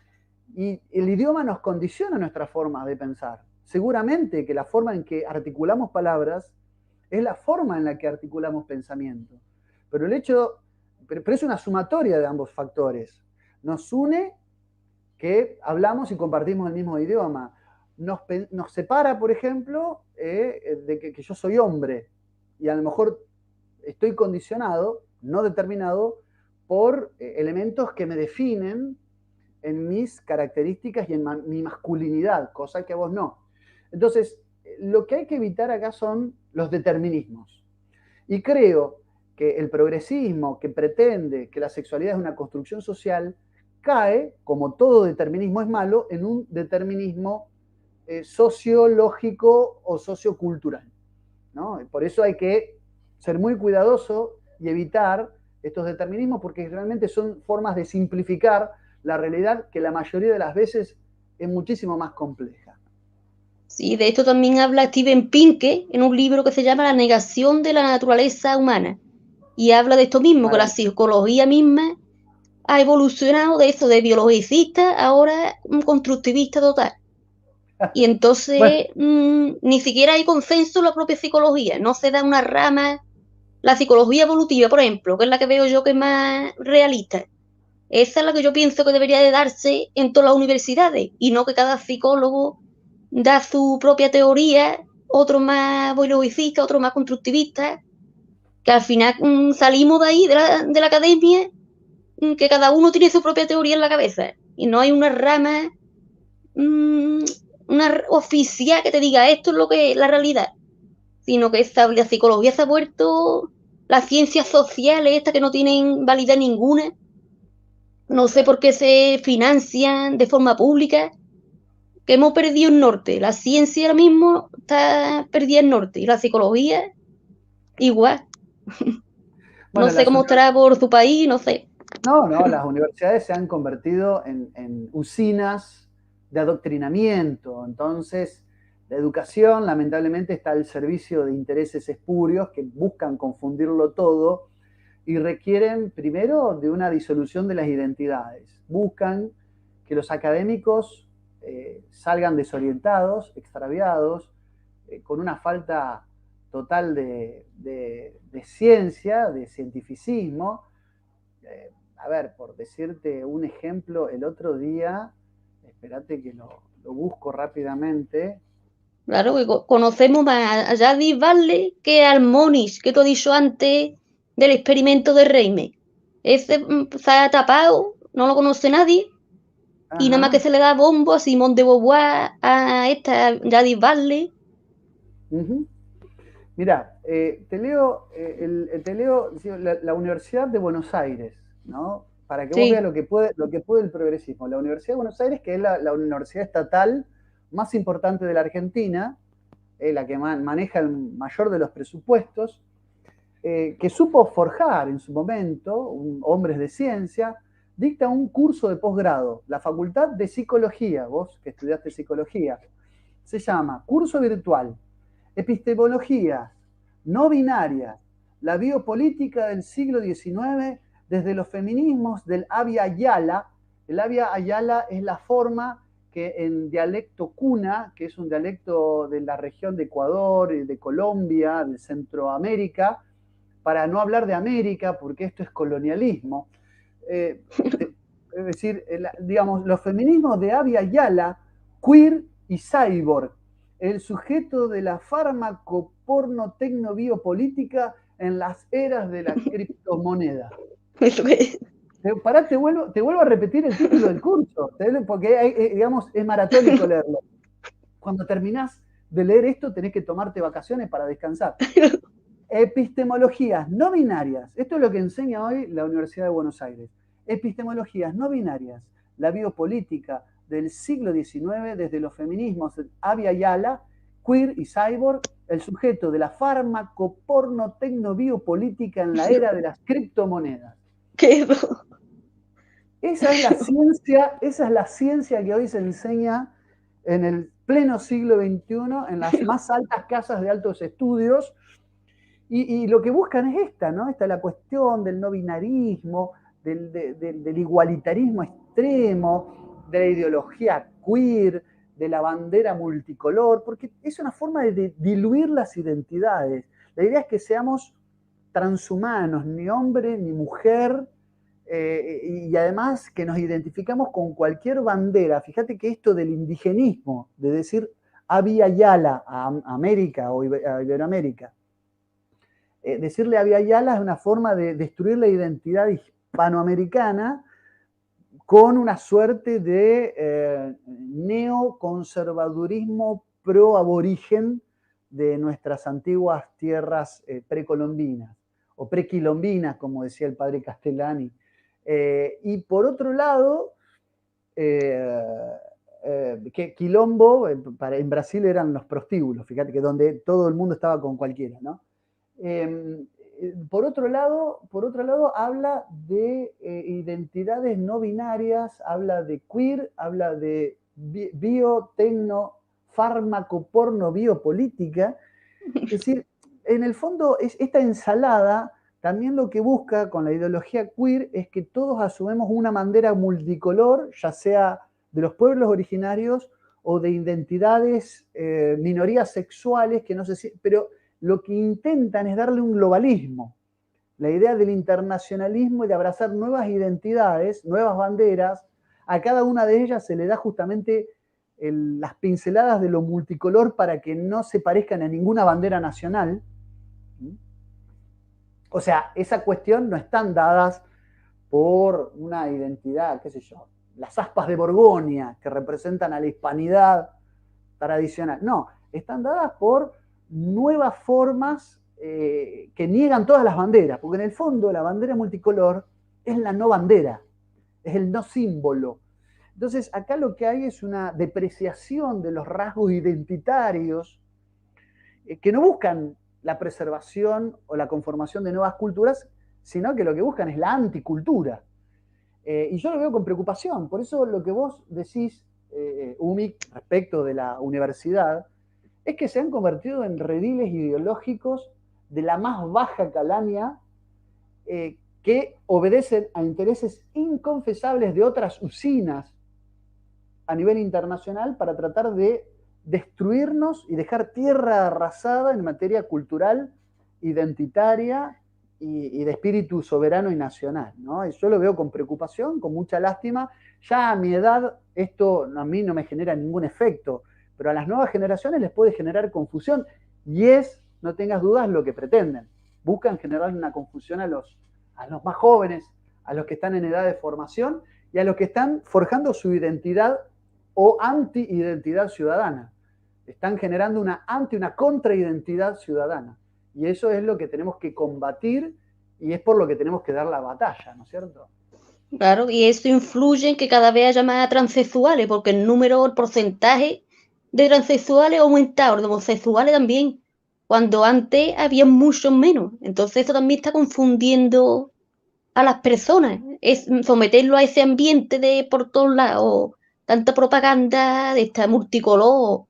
Y el idioma nos condiciona nuestra forma de pensar. Seguramente que la forma en que articulamos palabras es la forma en la que articulamos pensamiento. Pero pero es una sumatoria de ambos factores. Nos une que hablamos y compartimos el mismo idioma. Nos separa, por ejemplo, de que yo soy hombre y a lo mejor estoy condicionado, no determinado, por elementos que me definen en mis características y en mi masculinidad, cosa que a vos no. Entonces, lo que hay que evitar acá son los determinismos. Y creo que el progresismo que pretende que la sexualidad es una construcción social cae, como todo determinismo es malo, en un determinismo sociológico o sociocultural, ¿no? Por eso hay que ser muy cuidadoso y evitar estos determinismos, porque realmente son formas de simplificar la realidad que la mayoría de las veces es muchísimo más compleja. Sí, de esto también habla Steven Pinker en un libro que se llama La negación de la naturaleza humana. Y habla de esto mismo, que la psicología misma ha evolucionado de eso, de biologicista, ahora un constructivista total. Y entonces bueno, ni siquiera hay consenso en la propia psicología, no se da una rama La psicología evolutiva, por ejemplo, que es la que veo yo que es más realista, esa es la que yo pienso que debería de darse en todas las universidades y no que cada psicólogo da su propia teoría, otro más biologicista, otro más constructivista, que al final salimos de ahí, de la academia, que cada uno tiene su propia teoría en la cabeza y no hay una rama, mmm, una oficial que te diga esto es lo que es la realidad, sino que la psicología se ha vuelto las ciencias sociales, estas que no tienen validez ninguna, no sé por qué se financian de forma pública, que hemos perdido el norte. La ciencia ahora mismo está perdida el norte y la psicología igual. No Bueno, sé cómo estará por tu país, no sé. no, no, las universidades se han convertido en usinas de adoctrinamiento. Entonces, la educación lamentablemente está al servicio de intereses espurios que buscan confundirlo todo y requieren primero de una disolución de las identidades. Buscan que los académicos salgan desorientados, extraviados, con una falta total de ciencia, de cientificismo. A ver, por decirte un ejemplo, el otro día, espérate que lo busco rápidamente. Claro, que conocemos más a Jadis Barley que al Monish, que tú has dicho antes del experimento de Reime. Ese se ha tapado, no lo conoce nadie, y nada más Ajá. que se le da bombo a Simón de Beauvoir, a esta Jadis Barley. Uh-huh. Mira, te leo la Universidad de Buenos Aires, ¿no? Para que vos veas Sí, lo que puede el progresismo. La Universidad de Buenos Aires, que es la universidad estatal más importante de la Argentina, la que maneja el mayor de los presupuestos, que supo forjar en su momento, hombres de ciencia, dicta un curso de posgrado, la Facultad de Psicología, vos que estudiaste psicología, se llama Curso Virtual, Epistemología no binaria, la biopolítica del siglo XIX desde los feminismos del Abya Yala. El Abya Yala es la forma que en dialecto cuna, que es un dialecto de la región de Ecuador, de Colombia, de Centroamérica, para no hablar de América, porque esto es colonialismo. Eh, es decir, digamos, los feminismos de Abya Yala, queer y cyborg, el sujeto de la fármaco-porno-tecno-biopolítica en las eras de la criptomoneda. eso que... Pará, te vuelvo a repetir el título del curso, porque digamos, es maratónico leerlo. Cuando terminás de leer esto, tenés que tomarte vacaciones para descansar. Epistemologías no binarias. Esto es lo que enseña hoy la Universidad de Buenos Aires. Epistemologías no binarias. La biopolítica del siglo XIX, desde los feminismos Abya Yala, queer y cyborg, el sujeto de la fármaco-porno-tecno-biopolítica en la era de las criptomonedas. ¿Qué? Esa es la ciencia que hoy se enseña en el pleno siglo XXI en las más altas casas de altos estudios. Y lo que buscan es esta, ¿no? Esta es la cuestión del no binarismo, del igualitarismo extremo, de la ideología queer, de la bandera multicolor, porque es una forma de diluir las identidades. La idea es que seamos transhumanos, ni hombre ni mujer, y además que nos identificamos con cualquier bandera. Fíjate que esto del indigenismo, de decir Abya Yala a América o a Iberoamérica, decirle Abya Yala es una forma de destruir la identidad hispanoamericana con una suerte de neoconservadurismo pro-aborigen de nuestras antiguas tierras precolombinas o prequilombinas, como decía el padre Castellani. Y por otro lado, que quilombo en Brasil eran los prostíbulos, fíjate que donde todo el mundo estaba con cualquiera, ¿no? Por otro lado, habla de identidades no binarias, habla de queer, habla de biotecno, fármaco, porno, biopolítica. Es decir, en el fondo, esta ensalada también lo que busca con la ideología queer es que todos asumamos una bandera multicolor, ya sea de los pueblos originarios o de identidades, minorías sexuales, que no sé si, pero lo que intentan es darle un globalismo. La idea del internacionalismo y de abrazar nuevas identidades, nuevas banderas, a cada una de ellas se le da justamente las pinceladas de lo multicolor para que no se parezcan a ninguna bandera nacional. O sea, esa cuestión no están dadas por una identidad, qué sé yo, las aspas de Borgoña, que representan a la hispanidad tradicional. No, están dadas por nuevas formas que niegan todas las banderas, porque en el fondo la bandera multicolor es la no bandera, es el no símbolo. Entonces, acá lo que hay es una depreciación de los rasgos identitarios que no buscan la preservación o la conformación de nuevas culturas, sino que lo que buscan es la anticultura. Y yo lo veo con preocupación. Por eso lo que vos decís, Umi, respecto de la universidad, es que se han convertido en rediles ideológicos de la más baja calaña que obedecen a intereses inconfesables de otras usinas a nivel internacional para tratar de destruirnos y dejar tierra arrasada en materia cultural, identitaria y de espíritu soberano y nacional, ¿no? Y yo lo veo con preocupación, con mucha lástima. Ya a mi edad esto a mí no me genera ningún efecto, pero a las nuevas generaciones les puede generar confusión y es, no tengas dudas, lo que pretenden. Buscan generar una confusión a los más jóvenes, a los que están en edad de formación y a los que están forjando su identidad o anti-identidad ciudadana. Están generando una contraidentidad ciudadana. Y eso es lo que tenemos que combatir y es por lo que tenemos que dar la batalla, ¿no es cierto? Claro, y eso influye en que cada vez haya más transexuales, porque el porcentaje de transexuales ha aumentado, de homosexuales también, cuando antes había muchos menos. Entonces eso también está confundiendo a las personas, es someterlo a ese ambiente de por todos lados, tanta propaganda de esta multicolor,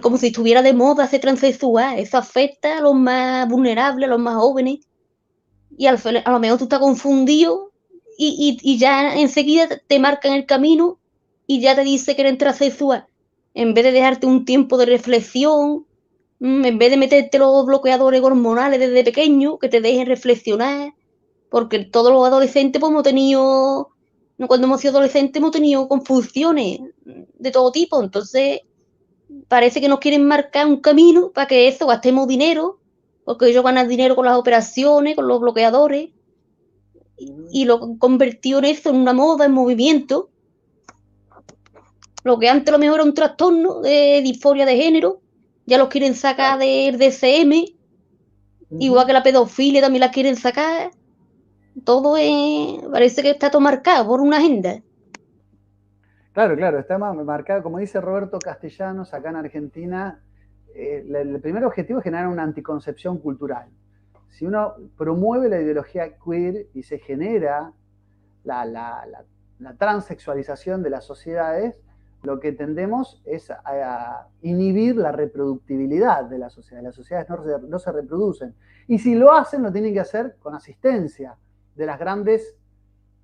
como si estuviera de moda ser transexual. Eso afecta a los más vulnerables, a los más jóvenes, y a lo mejor tú estás confundido y ya enseguida te marcan el camino y ya te dice que eres transexual, en vez de dejarte un tiempo de reflexión, en vez de meterte los bloqueadores hormonales desde pequeño, que te dejen reflexionar, porque todos los adolescentes pues hemos tenido, cuando hemos sido adolescentes hemos tenido confusiones de todo tipo, entonces parece que nos quieren marcar un camino para que eso gastemos dinero, porque ellos ganan dinero con las operaciones, con los bloqueadores, y lo convirtió en eso, en una moda, en movimiento. Lo que antes a lo mejor era un trastorno de disforia de género, ya los quieren sacar del DSM, igual que la pedofilia también la quieren sacar. Todo parece que está todo marcado por una agenda. Claro, claro, está marcado, como dice Roberto Castellanos, acá en Argentina, el primer objetivo es generar una anticoncepción cultural. Si uno promueve la ideología queer y se genera la transexualización de las sociedades, lo que tendemos es a inhibir la reproductibilidad de la sociedad. Las sociedades no se reproducen. Y si lo hacen, lo tienen que hacer con asistencia de las grandes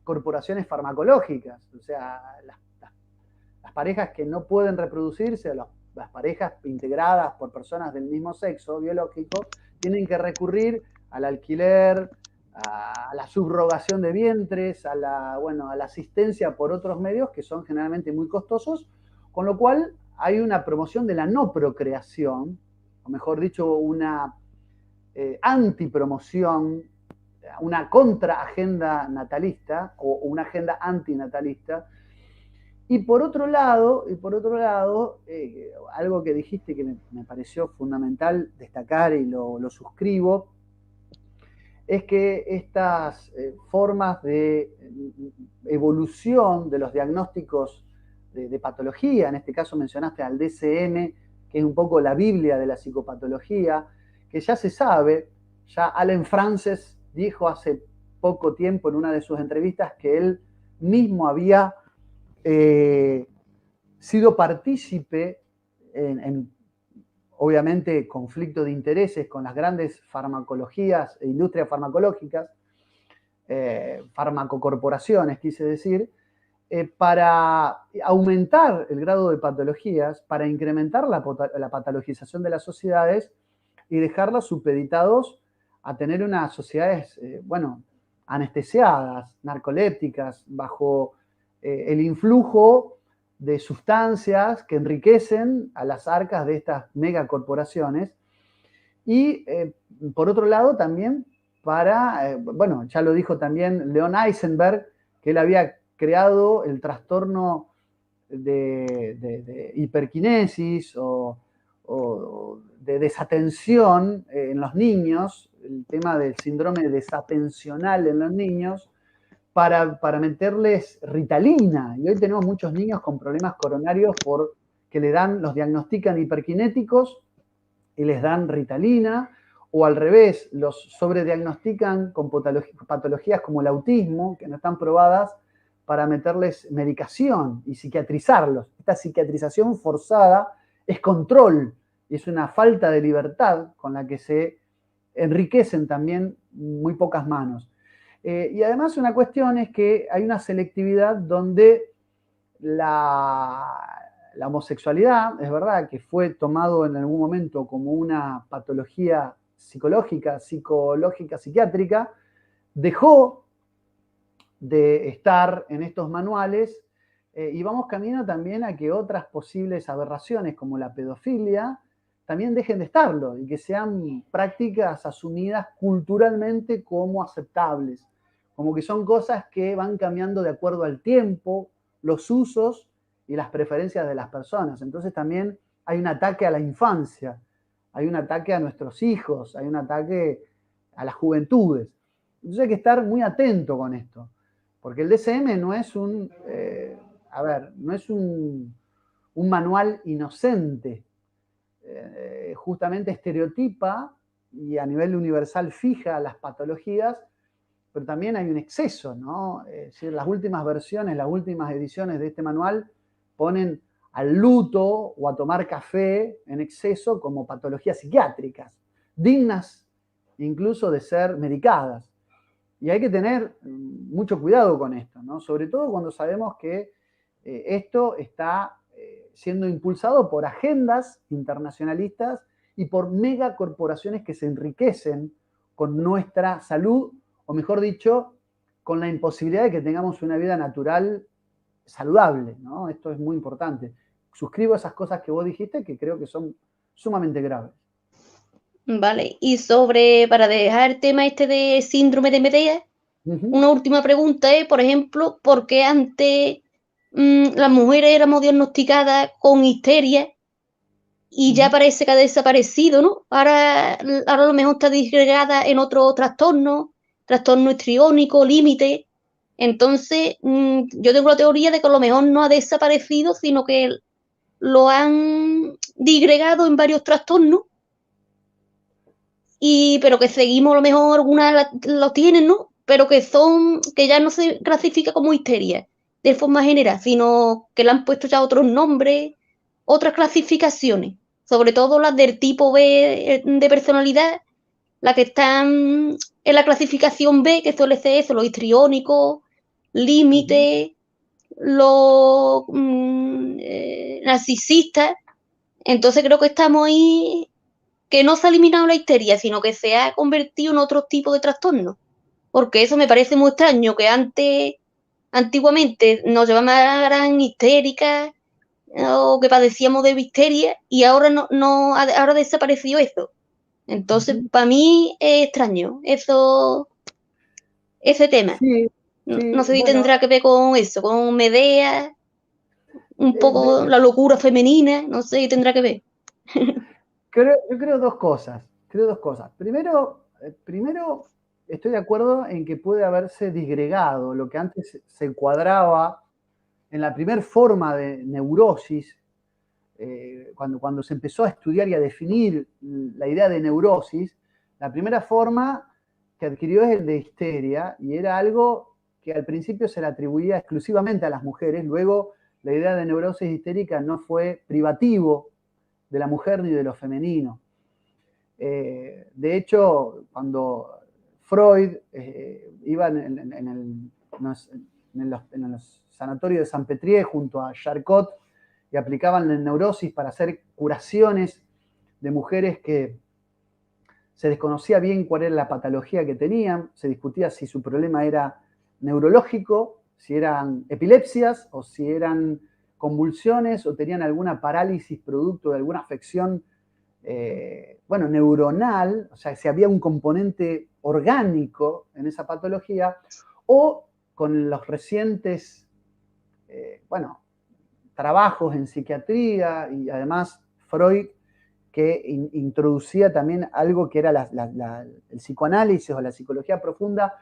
corporaciones farmacológicas. O sea, las parejas que no pueden reproducirse, las parejas integradas por personas del mismo sexo biológico, tienen que recurrir al alquiler, a la subrogación de vientres, a la asistencia por otros medios que son generalmente muy costosos, con lo cual hay una promoción de la no procreación, o mejor dicho, una antipromoción, una contraagenda natalista o una agenda antinatalista. Y por otro lado, algo que dijiste que me pareció fundamental destacar y lo suscribo, es que estas formas de evolución de los diagnósticos de patología, en este caso mencionaste al DSM, que es un poco la Biblia de la psicopatología, que ya se sabe, ya Allen Frances dijo hace poco tiempo en una de sus entrevistas que él mismo había sido partícipe en obviamente conflicto de intereses con las grandes farmacologías e industrias farmacológicas, farmacocorporaciones, quise decir, para aumentar el grado de patologías, para incrementar la patologización de las sociedades, y dejarlos supeditados a tener unas sociedades, bueno, anestesiadas, narcolépticas, bajo el influjo de sustancias que enriquecen a las arcas de estas megacorporaciones. Y por otro lado también para, bueno, ya lo dijo también Leon Eisenberg, que él había creado el trastorno de hiperquinesis o de desatención en los niños, el tema del síndrome desatencional en los niños, para meterles Ritalina. Y hoy tenemos muchos niños con problemas coronarios que los diagnostican hiperkinéticos y les dan Ritalina, o al revés, los sobrediagnostican con patologías como el autismo, que no están probadas, para meterles medicación y psiquiatrizarlos. Esta psiquiatrización forzada es control y es una falta de libertad con la que se enriquecen también muy pocas manos. Y además una cuestión es que hay una selectividad donde la homosexualidad, es verdad que fue tomado en algún momento como una patología psicológica, psiquiátrica, dejó de estar en estos manuales y vamos camino también a que otras posibles aberraciones como la pedofilia también dejen de estarlo y que sean prácticas asumidas culturalmente como aceptables, como que son cosas que van cambiando de acuerdo al tiempo, los usos y las preferencias de las personas. Entonces también hay un ataque a la infancia, hay un ataque a nuestros hijos, hay un ataque a las juventudes. Entonces hay que estar muy atento con esto, porque el DSM no es no es un manual inocente, justamente estereotipa y a nivel universal fija las patologías, pero también hay un exceso, ¿no? Es decir, las últimas versiones, las últimas ediciones de este manual ponen al luto o a tomar café en exceso como patologías psiquiátricas, dignas incluso de ser medicadas. Y hay que tener mucho cuidado con esto, ¿no? Sobre todo cuando sabemos que esto está siendo impulsado por agendas internacionalistas y por megacorporaciones que se enriquecen con nuestra salud, o mejor dicho, con la imposibilidad de que tengamos una vida natural saludable, ¿no? Esto es muy importante. Suscribo esas cosas que vos dijiste que creo que son sumamente graves. Vale, y para dejar el tema este de síndrome de Medea, una última pregunta es, por ejemplo, ¿por qué antes las mujeres éramos diagnosticadas con histeria y ya parece que ha desaparecido, ¿no? Ahora a lo mejor está disgregada en otro trastorno histriónico, límite. Entonces, yo tengo la teoría de que a lo mejor no ha desaparecido, sino que lo han disgregado en varios trastornos, pero que seguimos, a lo mejor algunas lo tienen, ¿no? Pero que ya no se clasifica como histeria de forma general, sino que le han puesto ya otros nombres, otras clasificaciones, sobre todo las del tipo B de personalidad, las que están en la clasificación B, que suele ser eso, los histriónicos, límite, los narcisistas. Entonces creo que estamos ahí, que no se ha eliminado la histeria, sino que se ha convertido en otro tipo de trastorno. Porque eso me parece muy extraño, que antiguamente nos llamaban histéricas o que padecíamos de histeria y ahora ahora desapareció eso. Entonces, para mí es extraño ese tema. Sí, No sé si bueno, tendrá que ver con eso, con Medea, un poco la locura femenina, no sé si tendrá que ver. yo creo dos cosas. Primero, estoy de acuerdo en que puede haberse disgregado lo que antes se encuadraba en la primer forma de neurosis, cuando se empezó a estudiar y a definir la idea de neurosis, la primera forma que adquirió es el de histeria, y era algo que al principio se le atribuía exclusivamente a las mujeres. Luego la idea de neurosis histérica no fue privativo de la mujer ni de lo femenino. De hecho, cuando Freud iba en los sanatorios de San Petrier junto a Charcot y aplicaban la neurosis para hacer curaciones de mujeres que se desconocía bien cuál era la patología que tenían, se discutía si su problema era neurológico, si eran epilepsias o si eran convulsiones o tenían alguna parálisis producto de alguna afección neuronal, o sea, si había un componente orgánico en esa patología, o con los recientes, trabajos en psiquiatría y además Freud, que introducía también algo que era el psicoanálisis o la psicología profunda,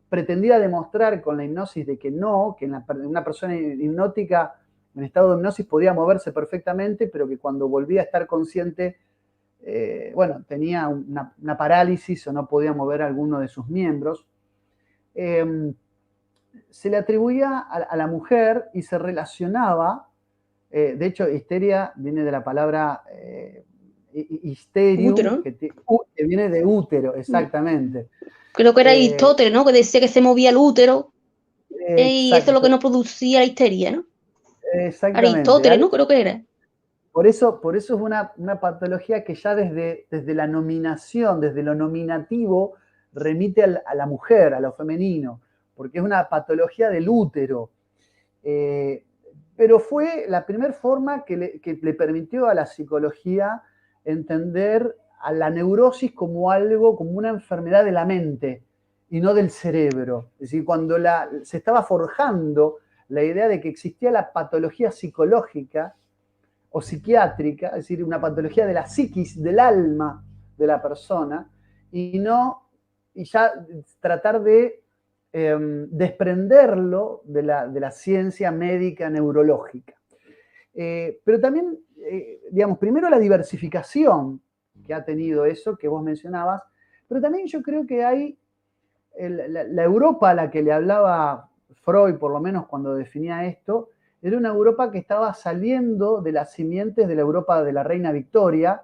pretendía demostrar con la hipnosis de que no, que una persona hipnótica en estado de hipnosis podía moverse perfectamente, pero que cuando volvía a estar consciente, tenía una parálisis o no podía mover alguno de sus miembros. Se le atribuía a la mujer y se relacionaba, de hecho, histeria viene de la palabra histerium, que viene de útero, exactamente. Creo que era Aristóteles, ¿no? Que decía que se movía el útero y eso es lo que no producía la histeria, ¿no? Exactamente. Aristóteles, ¿no? Creo que era. Por eso es una patología que ya desde la nominación, desde lo nominativo, remite a la mujer, a lo femenino, porque es una patología del útero. Pero fue la primera forma que le permitió a la psicología entender a la neurosis como algo, como una enfermedad de la mente y no del cerebro. Es decir, cuando se estaba forjando la idea de que existía la patología psicológica o psiquiátrica, es decir, una patología de la psiquis, del alma de la persona, y ya tratar de desprenderlo de la ciencia médica neurológica. Pero también, primero la diversificación que ha tenido eso, que vos mencionabas, pero también yo creo que hay la Europa a la que le hablaba Freud, por lo menos cuando definía esto, era una Europa que estaba saliendo de las simientes de la Europa de la Reina Victoria,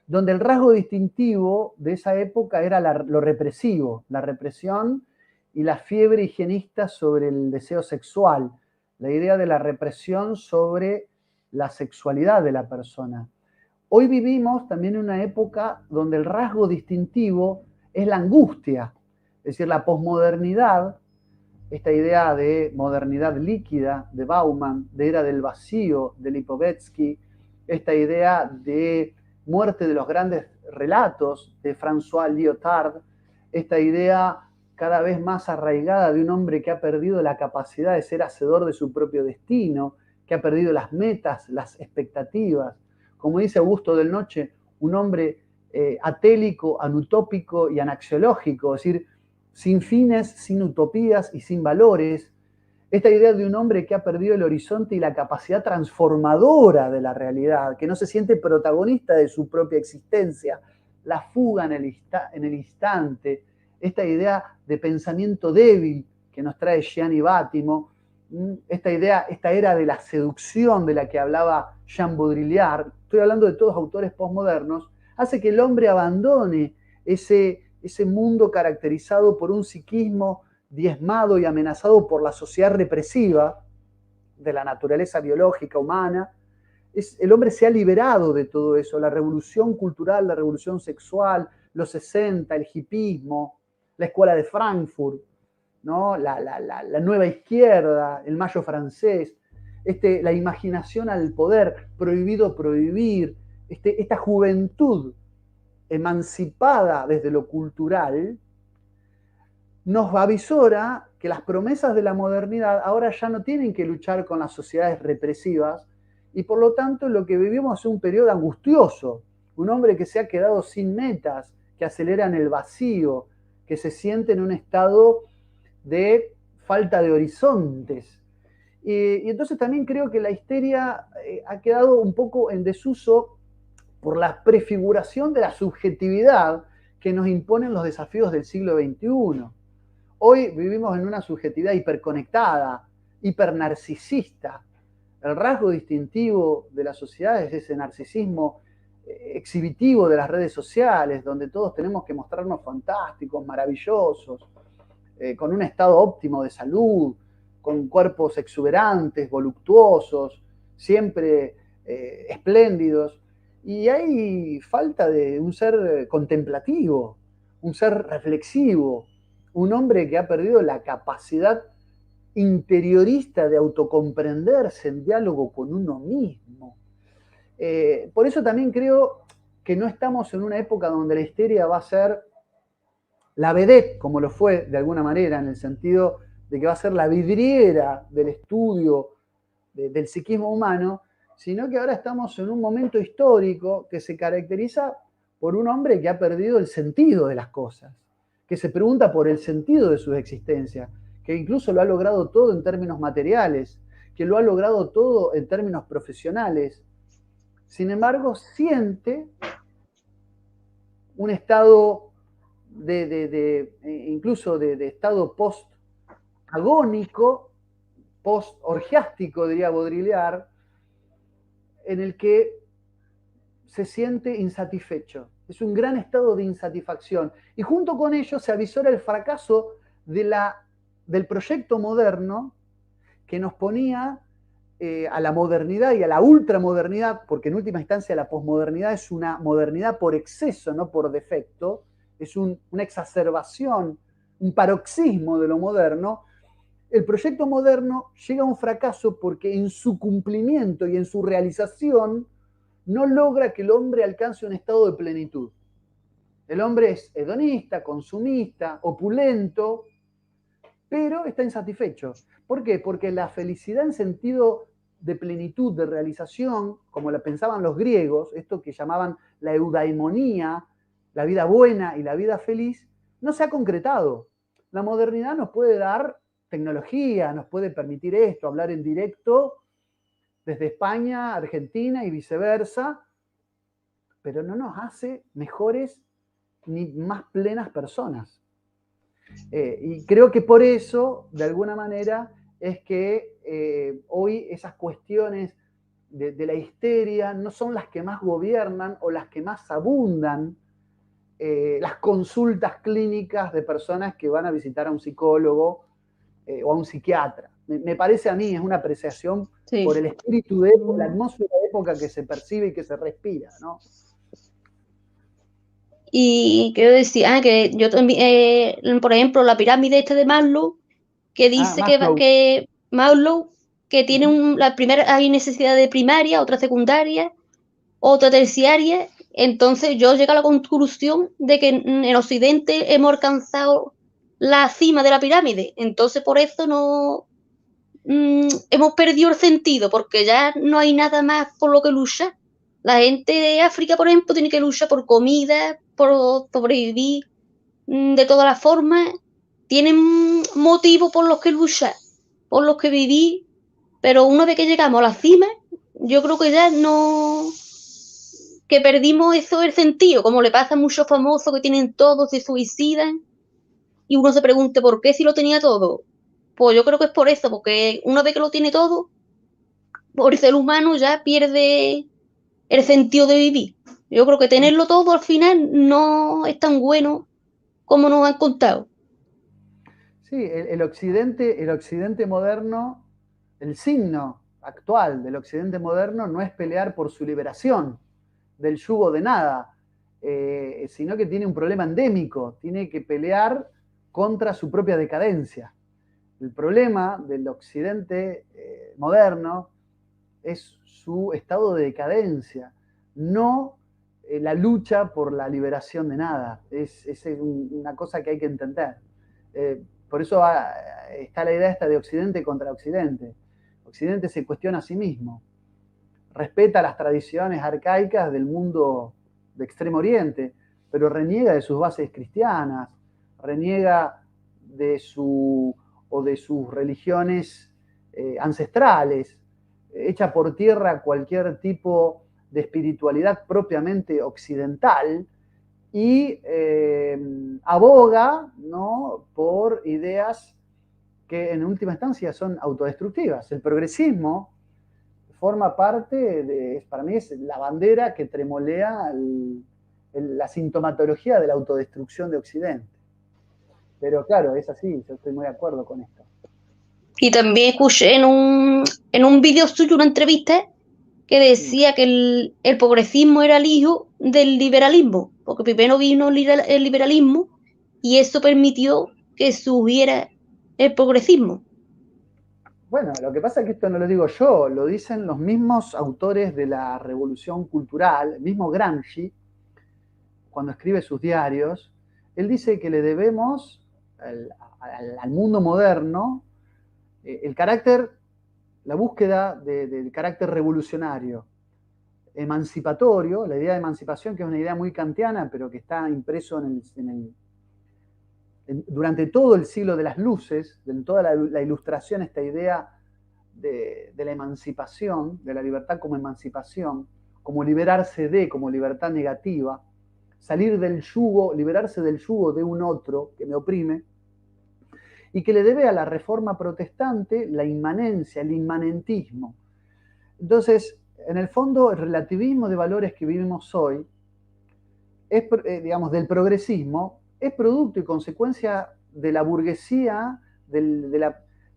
donde el rasgo distintivo de esa época era lo represivo, la represión y la fiebre higienista sobre el deseo sexual, la idea de la represión sobre la sexualidad de la persona. Hoy vivimos también en una época donde el rasgo distintivo es la angustia, es decir, la posmodernidad, esta idea de modernidad líquida de Bauman, de era del vacío de Lipovetsky, esta idea de muerte de los grandes relatos de François Lyotard, esta idea cada vez más arraigada de un hombre que ha perdido la capacidad de ser hacedor de su propio destino, que ha perdido las metas, las expectativas. Como dice Augusto del Noche, un hombre atélico, anutópico y anaxiológico, es decir, sin fines, sin utopías y sin valores. Esta idea de un hombre que ha perdido el horizonte y la capacidad transformadora de la realidad, que no se siente protagonista de su propia existencia, la fuga en el instante, esta idea de pensamiento débil que nos trae Gianni Bátimo, esta era de la seducción de la que hablaba Jean Baudrillard, estoy hablando de todos autores postmodernos, hace que el hombre abandone ese mundo caracterizado por un psiquismo diezmado y amenazado por la sociedad represiva de la naturaleza biológica humana. El hombre se ha liberado de todo eso, la revolución cultural, la revolución sexual, los 60, el hipismo, la escuela de Frankfurt, ¿no? la nueva izquierda, el mayo francés, la imaginación al poder, prohibido prohibir, esta juventud emancipada desde lo cultural, nos avisora que las promesas de la modernidad ahora ya no tienen que luchar con las sociedades represivas y por lo tanto lo que vivimos es un periodo angustioso, un hombre que se ha quedado sin metas, que acelera en el vacío, que se siente en un estado de falta de horizontes. Y entonces también creo que la histeria ha quedado un poco en desuso por la prefiguración de la subjetividad que nos imponen los desafíos del siglo XXI. Hoy vivimos en una subjetividad hiperconectada, hipernarcisista. El rasgo distintivo de la sociedad es ese narcisismo exhibitivo de las redes sociales, donde todos tenemos que mostrarnos fantásticos, maravillosos, con un estado óptimo de salud, con cuerpos exuberantes, voluptuosos, siempre espléndidos. Y hay falta de un ser contemplativo, un ser reflexivo, un hombre que ha perdido la capacidad interiorista de autocomprenderse en diálogo con uno mismo. Por eso también creo que no estamos en una época donde la histeria va a ser la vedette, como lo fue de alguna manera, en el sentido de que va a ser la vidriera del estudio del psiquismo humano, sino que ahora estamos en un momento histórico que se caracteriza por un hombre que ha perdido el sentido de las cosas, que se pregunta por el sentido de su existencia, que incluso lo ha logrado todo en términos materiales, que lo ha logrado todo en términos profesionales. Sin embargo, siente un estado incluso de estado post-agónico, post-orgiástico, diría Baudrillard, en el que se siente insatisfecho. Es un gran estado de insatisfacción. Y junto con ello se avisora el fracaso del proyecto moderno que nos ponía a la modernidad y a la ultramodernidad, porque en última instancia la posmodernidad es una modernidad por exceso, no por defecto, es una exacerbación, un paroxismo de lo moderno. El proyecto moderno llega a un fracaso porque en su cumplimiento y en su realización no logra que el hombre alcance un estado de plenitud. El hombre es hedonista, consumista, opulento, pero está insatisfecho. ¿Por qué? Porque la felicidad en sentido de plenitud, de realización, como la pensaban los griegos, esto que llamaban la eudaimonía, la vida buena y la vida feliz, no se ha concretado. La modernidad nos puede dar tecnología, nos puede permitir esto, hablar en directo desde España, Argentina y viceversa, pero no nos hace mejores ni más plenas personas. Y creo que por eso, de alguna manera, es que hoy esas cuestiones de la histeria no son las que más gobiernan o las que más abundan, las consultas clínicas de personas que van a visitar a un psicólogo o a un psiquiatra. Me parece a mí, es una apreciación Sí. por el espíritu de la atmósfera de época que se percibe y que se respira, ¿no? Y quiero decir, que yo también, por ejemplo, la pirámide esta de Maslow, que dice que Maslow, que tiene la primera, hay necesidad de primaria, otra secundaria, otra terciaria. Entonces yo llego a la conclusión de que en Occidente hemos alcanzado la cima de la pirámide. Entonces por eso no hemos perdido el sentido, porque ya no hay nada más por lo que luchar. La gente de África, por ejemplo, tiene que luchar por comida, por sobrevivir de todas las formas. Tienen motivos por los que luchar, por los que vivir, pero una vez que llegamos a la cima, yo creo que ya no, que perdimos eso el sentido, como le pasa a muchos famosos que tienen todo, se suicidan, y uno se pregunta por qué si lo tenía todo. Pues yo creo que es por eso, porque una vez que lo tiene todo, por el ser humano ya pierde el sentido de vivir. Yo creo que tenerlo todo al final no es tan bueno como nos han contado. Sí, el occidente moderno, el signo actual del occidente moderno no es pelear por su liberación del yugo de nada, sino que tiene un problema endémico, tiene que pelear contra su propia decadencia. El problema del occidente moderno es su estado de decadencia, no la lucha por la liberación de nada. Es una cosa que hay que entender. Por eso está la idea esta de Occidente contra Occidente. Occidente se cuestiona a sí mismo, respeta las tradiciones arcaicas del mundo de Extremo Oriente, pero reniega de sus bases cristianas, reniega de sus religiones ancestrales, echa por tierra cualquier tipo de espiritualidad propiamente occidental y aboga, ¿no?, por ideas que en última instancia son autodestructivas. El progresismo forma parte para mí es la bandera que tremolea la sintomatología de la autodestrucción de Occidente. Pero claro, es así, yo estoy muy de acuerdo con esto. Y también escuché en un vídeo suyo, una entrevista, que decía que el progresismo era el hijo del liberalismo, porque primero vino el liberalismo y eso permitió que surgiera el progresismo. Bueno, lo que pasa es que esto no lo digo yo, lo dicen los mismos autores de la revolución cultural, el mismo Gramsci, cuando escribe sus diarios, él dice que le debemos al mundo moderno el carácter, la búsqueda del carácter revolucionario, emancipatorio, la idea de emancipación, que es una idea muy kantiana, pero que está impreso durante todo el siglo de las luces, en toda la ilustración, esta idea de la emancipación, de la libertad como emancipación, como liberarse como libertad negativa, salir del yugo, liberarse del yugo de un otro que me oprime, y que le debe a la reforma protestante la inmanencia, el inmanentismo. Entonces, en el fondo, el relativismo de valores que vivimos hoy, es, digamos, del progresismo, es producto y consecuencia de la burguesía, de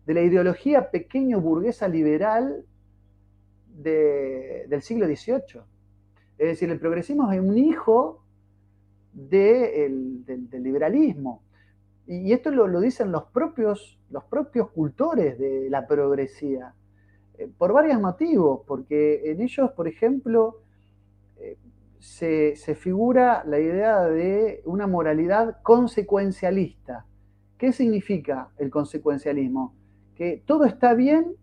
la ideología pequeño burguesa liberal del siglo XVIII. Es decir, el progresismo es un hijo del liberalismo. Y esto lo dicen los propios cultores de la progresía, por varios motivos, porque en ellos, por ejemplo, se figura la idea de una moralidad consecuencialista. ¿Qué significa el consecuencialismo? Que todo está bien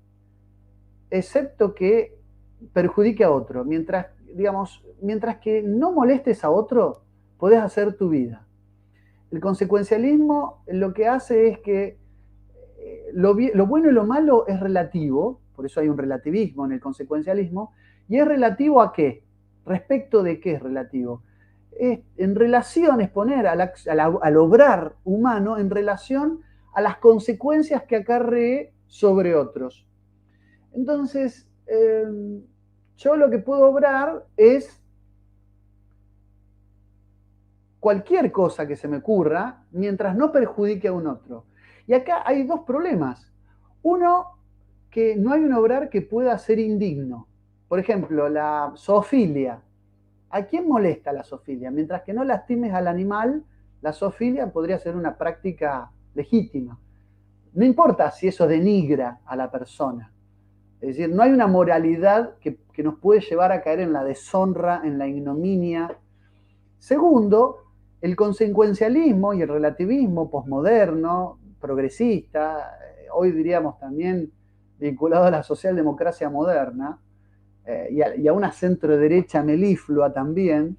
excepto que perjudique a otro. Mientras que no molestes a otro, podés hacer tu vida. El consecuencialismo lo que hace es que lo bueno y lo malo es relativo, por eso hay un relativismo en el consecuencialismo, y es relativo a qué, respecto de qué es relativo. En relación, es poner al obrar humano en relación a las consecuencias que acarree sobre otros. Entonces, yo lo que puedo obrar es cualquier cosa que se me ocurra mientras no perjudique a un otro. Y acá hay dos problemas. Uno, que no hay un obrar que pueda ser indigno. Por ejemplo, la zoofilia. ¿A quién molesta la zoofilia? Mientras que no lastimes al animal, la zoofilia podría ser una práctica legítima. No importa si eso denigra a la persona. Es decir, no hay una moralidad que nos puede llevar a caer en la deshonra, en la ignominia. Segundo, el consecuencialismo y el relativismo posmoderno, progresista, hoy diríamos también vinculado a la socialdemocracia moderna, y a una centro derecha meliflua también,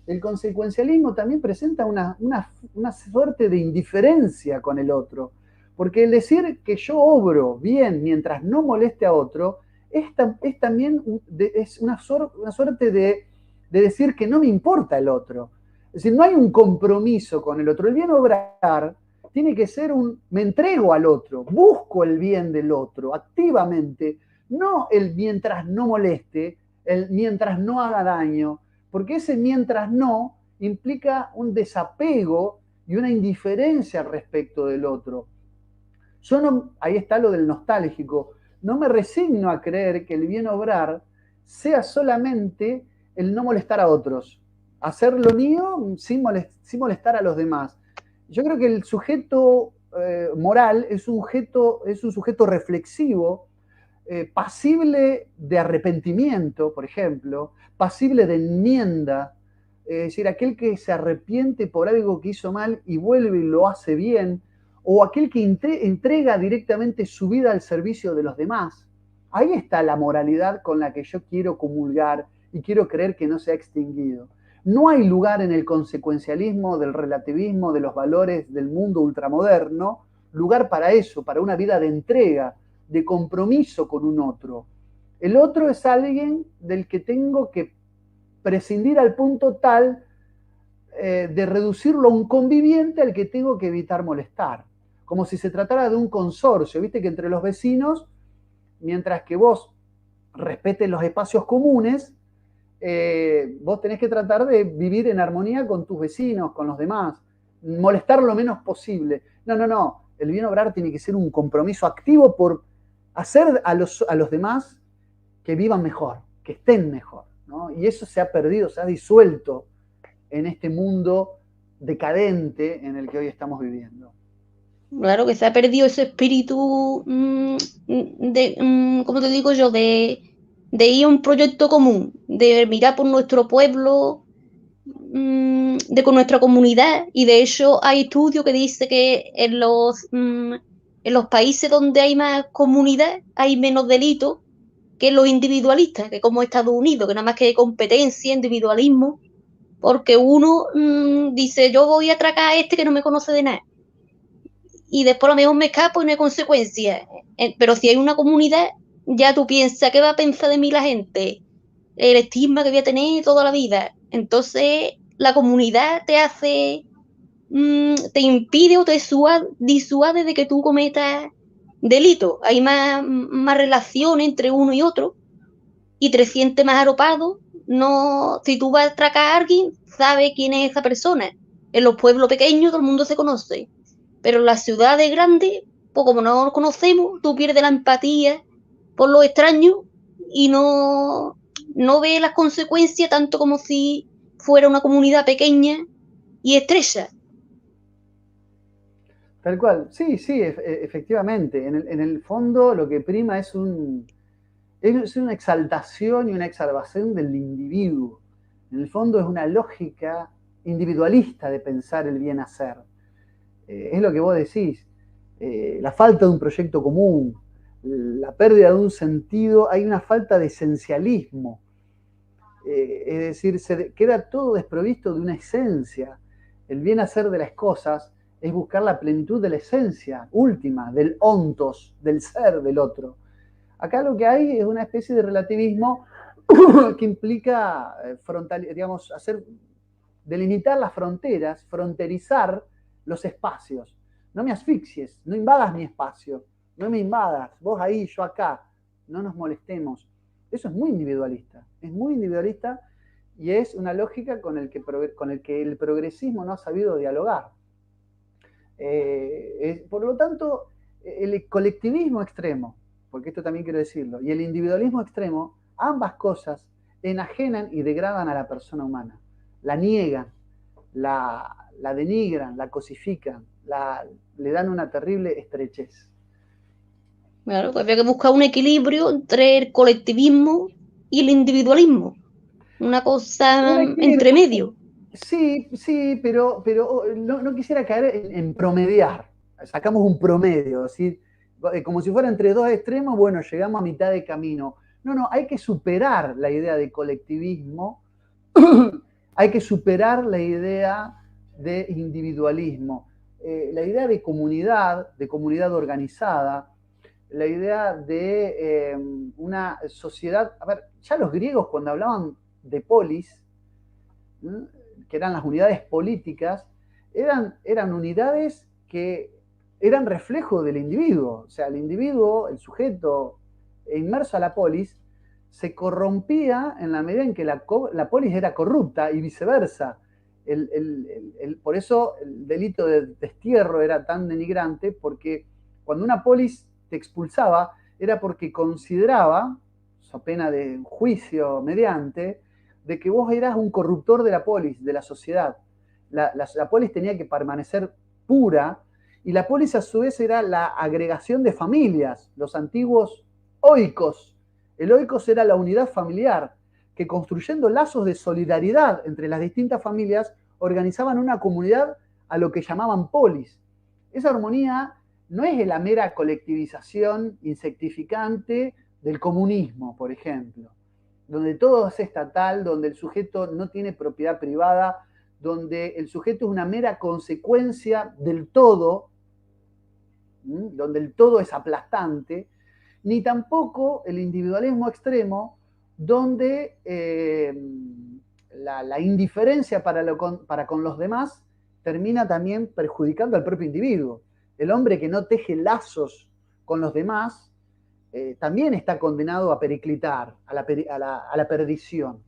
el consecuencialismo también presenta una suerte de indiferencia con el otro, porque el decir que yo obro bien mientras no moleste a otro es también es una suerte de decir que no me importa el otro. Es decir, no hay un compromiso con el otro. El bien obrar tiene que ser me entrego al otro, busco el bien del otro activamente, no el mientras no moleste, el mientras no haga daño, porque ese mientras no implica un desapego y una indiferencia respecto del otro. Yo no, ahí está lo del nostálgico, no me resigno a creer que el bien obrar sea solamente el no molestar a otros, hacer lo mío sin molestar a los demás. Yo creo que el sujeto moral es un sujeto reflexivo, pasible de arrepentimiento, por ejemplo, pasible de enmienda, es decir, aquel que se arrepiente por algo que hizo mal y vuelve y lo hace bien, o aquel que entrega directamente su vida al servicio de los demás. Ahí está la moralidad con la que yo quiero comulgar y quiero creer que no se ha extinguido. No hay lugar en el consecuencialismo, del relativismo, de los valores del mundo ultramoderno, lugar para eso, para una vida de entrega, de compromiso con un otro. El otro es alguien del que tengo que prescindir al punto tal de reducirlo a un conviviente al que tengo que evitar molestar. Como si se tratara de un consorcio, viste que entre los vecinos, mientras que vos respetes los espacios comunes, vos tenés que tratar de vivir en armonía con tus vecinos, con los demás, molestar lo menos posible. No. El bien obrar tiene que ser un compromiso activo por hacer a los demás que vivan mejor, que estén mejor, ¿no? Y eso se ha perdido, se ha disuelto en este mundo decadente en el que hoy estamos viviendo. Claro que se ha perdido ese espíritu ¿cómo te digo yo? De ir a un proyecto común, de mirar por nuestro pueblo, de con nuestra comunidad. Y de hecho hay estudios que dicen que en los países donde hay más comunidad hay menos delitos que los individualistas, que como Estados Unidos, que nada más que hay competencia, individualismo, porque uno dice, yo voy a atracar a este que no me conoce de nada y después a lo mejor me escapo y no hay consecuencias. Pero si hay una comunidad, ya tú piensas qué va a pensar de mí la gente, el estigma que voy a tener toda la vida. Entonces, la comunidad te hace, te impide o te disuade de que tú cometas delitos. Hay más relación entre uno y otro y te sientes más arropado. No, si tú vas a atracar a alguien, sabes quién es esa persona. En los pueblos pequeños todo el mundo se conoce, pero en las ciudades grandes, pues como no nos conocemos, tú pierdes la empatía por lo extraño y no ves las consecuencias tanto como si fuera una comunidad pequeña y estrecha. Tal cual, sí, sí, efectivamente. En el fondo lo que prima es una exaltación y una exacerbación del individuo. En el fondo es una lógica individualista de pensar el bien hacer. Es lo que vos decís, la falta de un proyecto común, la pérdida de un sentido, hay una falta de esencialismo. Es decir, queda todo desprovisto de una esencia. El bien hacer de las cosas es buscar la plenitud de la esencia última, del ontos, del ser del otro. Acá lo que hay es una especie de relativismo que implica digamos, delimitar las fronteras, fronterizar los espacios. No me asfixies, no invadas mi espacio, no me invadas, vos ahí, yo acá, no nos molestemos. Eso es muy individualista y es una lógica con el que el progresismo no ha sabido dialogar. Por lo tanto, el colectivismo extremo, porque esto también quiero decirlo, y el individualismo extremo, ambas cosas enajenan y degradan a la persona humana, la niegan, la denigran, la cosifican, le dan una terrible estrechez. Claro, pues había que buscar un equilibrio entre el colectivismo y el individualismo, una cosa Un equilibrio, entre medio. sí, sí, pero no quisiera caer en promediar. Sacamos un promedio, ¿sí? Como si fuera entre dos extremos, bueno, llegamos a mitad de camino. No, hay que superar la idea de colectivismo, hay que superar la idea de individualismo, la idea de comunidad organizada, la idea de una sociedad. A ver, ya los griegos cuando hablaban de polis, que eran las unidades políticas, eran unidades que eran reflejo del individuo. O sea, el individuo, el sujeto inmerso a la polis, se corrompía en la medida en que la polis era corrupta y viceversa. Por eso el delito de destierro era tan denigrante, porque cuando una polis te expulsaba era porque consideraba, so pena de juicio mediante, de que vos eras un corruptor de la polis, de la sociedad. La polis tenía que permanecer pura, y la polis a su vez era la agregación de familias, los antiguos oikos. El oikos era la unidad familiar, que construyendo lazos de solidaridad entre las distintas familias, organizaban una comunidad a lo que llamaban polis. Esa armonía no es la mera colectivización insectificante del comunismo, por ejemplo, donde todo es estatal, donde el sujeto no tiene propiedad privada, donde el sujeto es una mera consecuencia del todo, donde el todo es aplastante, ni tampoco el individualismo extremo, donde la indiferencia para con los demás termina también perjudicando al propio individuo. El hombre que no teje lazos con los demás también está condenado a periclitar, a la perdición.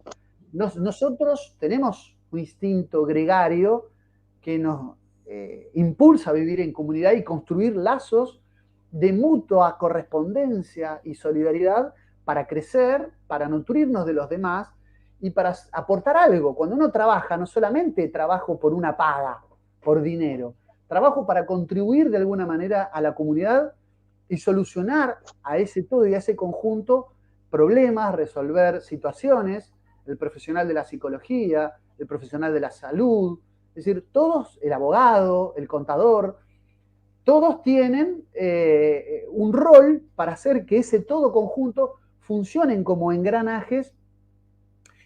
Nosotros tenemos un instinto gregario que nos impulsa a vivir en comunidad y construir lazos de mutua correspondencia y solidaridad para crecer, para nutrirnos de los demás y para aportar algo. Cuando uno trabaja, no solamente trabajo por una paga, por dinero, trabajo para contribuir de alguna manera a la comunidad y solucionar a ese todo y a ese conjunto problemas, resolver situaciones, el profesional de la psicología, el profesional de la salud, es decir, todos, el abogado, el contador, todos tienen un rol para hacer que ese todo conjunto funcionen como engranajes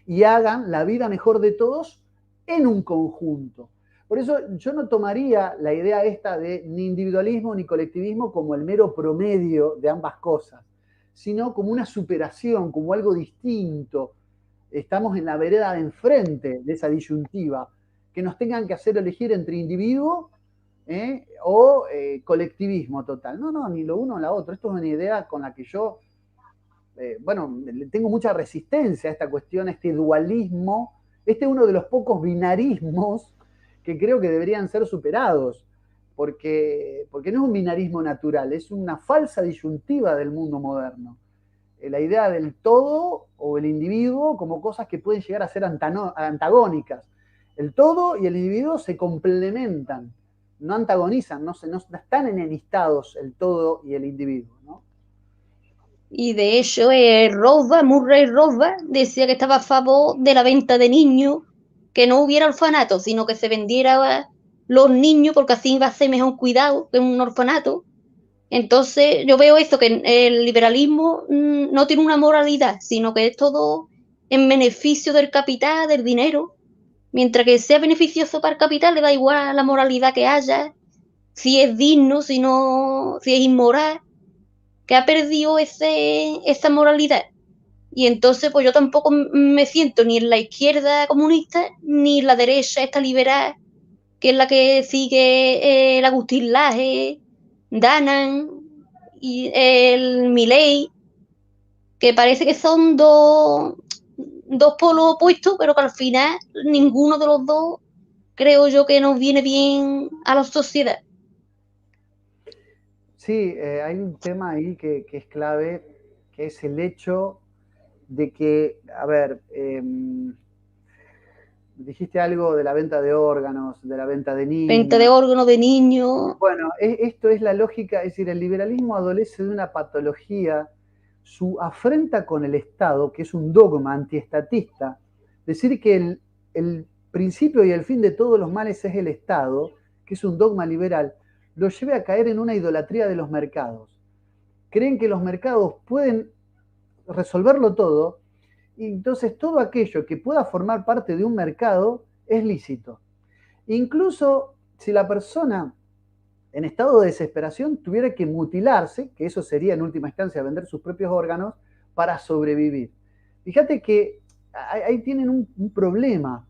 y hagan la vida mejor de todos en un conjunto. Por eso yo no tomaría la idea esta de ni individualismo ni colectivismo como el mero promedio de ambas cosas, sino como una superación, como algo distinto. Estamos en la vereda de enfrente de esa disyuntiva, que nos tengan que hacer elegir entre individuo o colectivismo total. No, no, ni lo uno ni lo otro. Esto es una idea con la que yo tengo mucha resistencia a esta cuestión, a este dualismo. Este es uno de los pocos binarismos que creo que deberían ser superados, porque no es un binarismo natural, es una falsa disyuntiva del mundo moderno. La idea del todo o el individuo como cosas que pueden llegar a ser antagónicas. El todo y el individuo se complementan, no antagonizan, no están enemistados el todo y el individuo, ¿no? Y de hecho, Murray Rothbard decía que estaba a favor de la venta de niños, que no hubiera orfanato, sino que se vendiera los niños, porque así va a ser mejor cuidado que un orfanato. Entonces, yo veo esto, que el liberalismo no tiene una moralidad, sino que es todo en beneficio del capital, del dinero. Mientras que sea beneficioso para el capital, le da igual la moralidad que haya, si es digno, si no, si es inmoral, que ha perdido esa moralidad. Y entonces, pues yo tampoco me siento ni en la izquierda comunista, ni en la derecha esta liberal, que es la que sigue el Agustín Laje, Danan y el Milei, que parece que son dos polos opuestos, pero que al final ninguno de los dos creo yo que nos viene bien a la sociedad. Sí, hay un tema ahí que es clave, que es el hecho de que, a ver, dijiste algo de la venta de órganos, de la venta de Venta de niños. órganos de niños. Bueno, esto es la lógica, es decir, el liberalismo adolece de una patología, su afrenta con el Estado, que es un dogma antiestatista, decir que el principio y el fin de todos los males es el Estado, que es un dogma liberal, lo lleva a caer en una idolatría de los mercados. Creen que los mercados pueden resolverlo todo, y entonces todo aquello que pueda formar parte de un mercado es lícito. Incluso si la persona en estado de desesperación tuviera que mutilarse, que eso sería en última instancia vender sus propios órganos, para sobrevivir. Fíjate que ahí tienen un problema.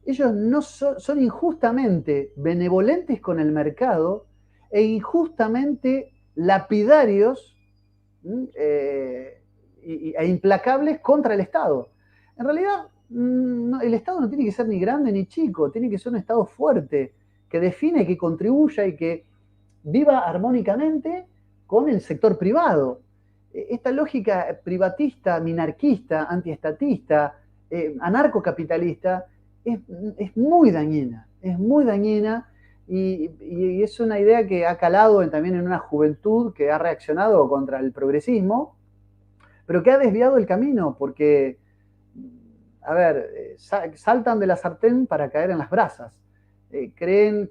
Ellos no son injustamente benevolentes con el mercado e injustamente lapidarios e implacables contra el Estado. En realidad, el Estado no tiene que ser ni grande ni chico, tiene que ser un Estado fuerte, que define, que contribuya y que viva armónicamente con el sector privado. Esta lógica privatista, minarquista, antiestatista, anarcocapitalista, es muy dañina, y es una idea que ha calado también en una juventud que ha reaccionado contra el progresismo, pero que ha desviado el camino, porque, a ver, saltan de la sartén para caer en las brasas. Creen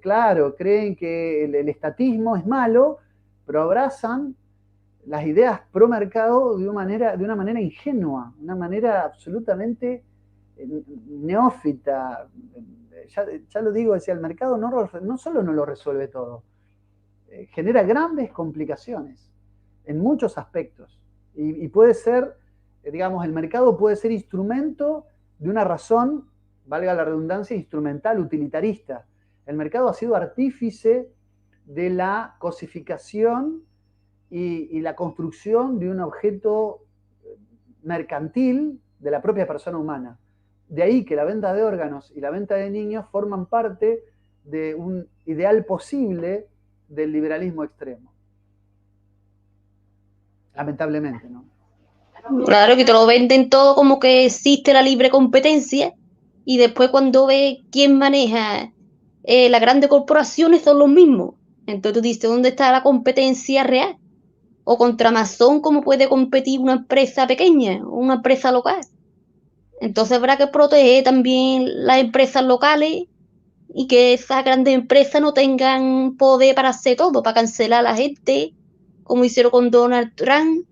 que el estatismo es malo, pero abrazan las ideas pro mercado de una manera ingenua, una manera absolutamente neófita. Ya lo digo, decía, el mercado no solo no lo resuelve todo, genera grandes complicaciones en muchos aspectos. Y puede ser, digamos, el mercado puede ser instrumento de una razón, valga la redundancia, instrumental, utilitarista. El mercado ha sido artífice de la cosificación y la construcción de un objeto mercantil de la propia persona humana. De ahí que la venta de órganos y la venta de niños forman parte de un ideal posible del liberalismo extremo. Lamentablemente, ¿no? Claro que te lo venden todo como que existe la libre competencia y después cuando ves quién maneja las grandes corporaciones son los mismos. Entonces tú dices, ¿dónde está la competencia real? O contra Amazon, ¿cómo puede competir una empresa pequeña o una empresa local? Entonces habrá que proteger también las empresas locales y que esas grandes empresas no tengan poder para hacer todo, para cancelar a la gente, como hicieron con Donald Trump.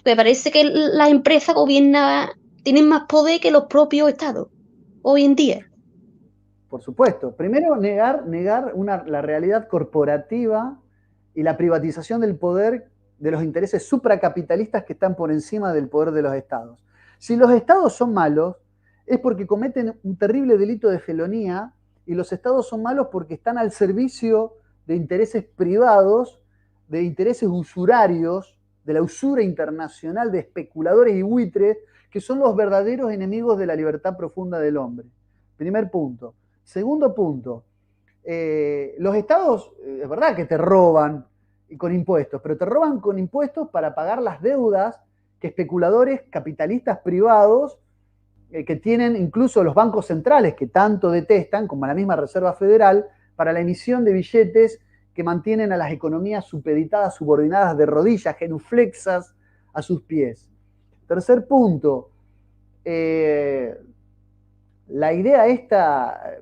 Me parece que las empresas gobiernan, tienen más poder que los propios estados hoy en día. Por supuesto. Primero, negar la realidad corporativa y la privatización del poder de los intereses supracapitalistas que están por encima del poder de los estados. Si los estados son malos, es porque cometen un terrible delito de felonía y los estados son malos porque están al servicio de intereses privados, de intereses usurarios, de la usura internacional, de especuladores y buitres, que son los verdaderos enemigos de la libertad profunda del hombre. Primer punto. Segundo punto, los estados, es verdad que te roban con impuestos, pero te roban con impuestos para pagar las deudas que especuladores capitalistas privados que tienen incluso los bancos centrales que tanto detestan, como la misma Reserva Federal, para la emisión de billetes que mantienen a las economías supeditadas, subordinadas de rodillas, genuflexas a sus pies. Tercer punto, la idea esta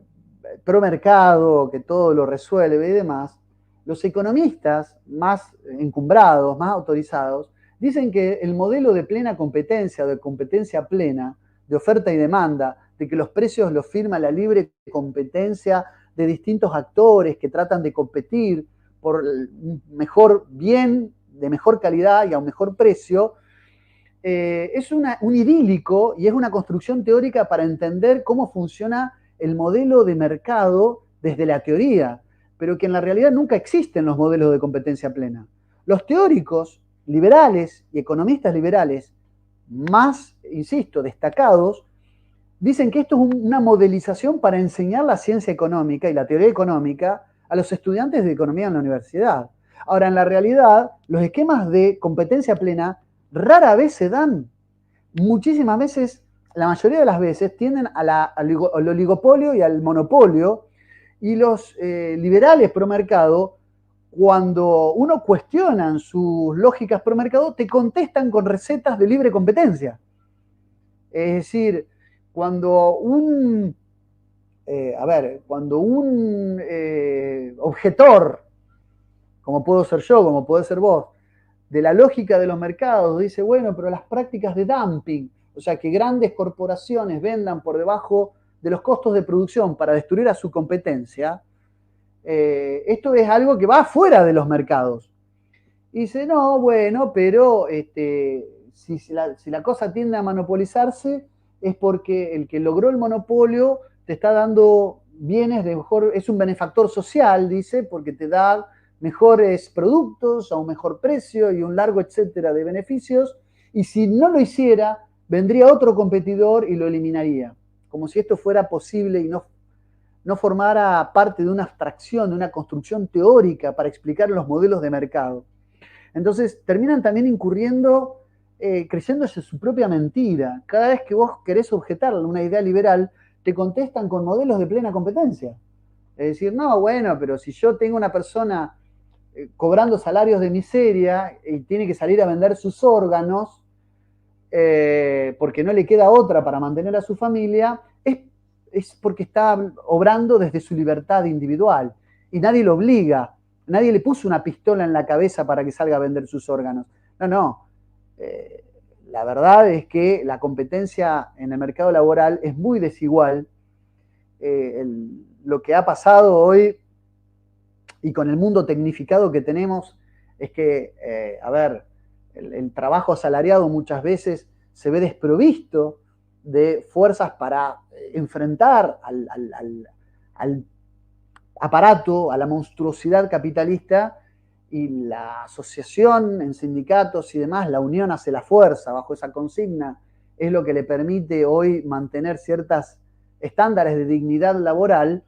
pro mercado, que todo lo resuelve y demás, los economistas más encumbrados, más autorizados, dicen que el modelo de plena competencia, de competencia plena, de oferta y demanda, de que los precios los firma la libre competencia de distintos actores que tratan de competir por un mejor bien, de mejor calidad y a un mejor precio, es un idílico y es una construcción teórica para entender cómo funciona el modelo de mercado desde la teoría, pero que en la realidad nunca existen los modelos de competencia plena. Los teóricos liberales y economistas liberales más, insisto, destacados, dicen que esto es una modelización para enseñar la ciencia económica y la teoría económica a los estudiantes de economía en la universidad. Ahora, en la realidad, los esquemas de competencia plena rara vez se dan. Muchísimas veces, la mayoría de las veces, tienden al oligopolio y al monopolio, y los liberales pro mercado, cuando uno cuestiona sus lógicas pro mercado, te contestan con recetas de libre competencia. Es decir, cuando cuando un objetor, como puedo ser yo, como puede ser vos, de la lógica de los mercados, dice, bueno, pero las prácticas de dumping, o sea, que grandes corporaciones vendan por debajo de los costos de producción para destruir a su competencia, esto es algo que va fuera de los mercados. Y dice, no, bueno, pero si la cosa tiende a monopolizarse es porque el que logró el monopolio te está dando bienes de mejor, es un benefactor social, dice, porque te da mejores productos a un mejor precio y un largo etcétera de beneficios, y si no lo hiciera, vendría otro competidor y lo eliminaría, como si esto fuera posible y no formara parte de una abstracción, de una construcción teórica para explicar los modelos de mercado. Entonces terminan también incurriendo, creyéndose su propia mentira. Cada vez que vos querés objetarle una idea liberal, te contestan con modelos de plena competencia. Es decir, no, bueno, pero si yo tengo una persona cobrando salarios de miseria y tiene que salir a vender sus órganos porque no le queda otra para mantener a su familia, es porque está obrando desde su libertad individual y nadie lo obliga. Nadie le puso una pistola en la cabeza para que salga a vender sus órganos. No, no. La verdad es que la competencia en el mercado laboral es muy desigual. Lo que ha pasado hoy y con el mundo tecnificado que tenemos es que, el trabajo asalariado muchas veces se ve desprovisto de fuerzas para enfrentar al aparato, a la monstruosidad capitalista, y la asociación en sindicatos y demás, la unión hace la fuerza bajo esa consigna, es lo que le permite hoy mantener ciertos estándares de dignidad laboral.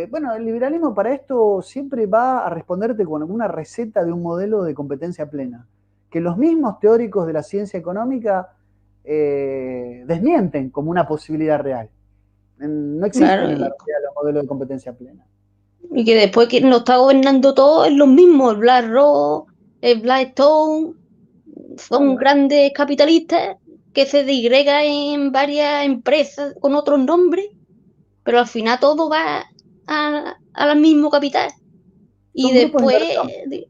Bueno, el liberalismo para esto siempre va a responderte con alguna receta de un modelo de competencia plena, que los mismos teóricos de la ciencia económica desmienten como una posibilidad real. No existen Claro, en la realidad los modelos de competencia plena. y que después quien lo está gobernando todo es los mismos, el BlackRock, el Blackstone, son Claro. grandes capitalistas que se disgregan en varias empresas con otros nombres, pero al final todo va al mismo capital. Y Son grupos de después, inversión.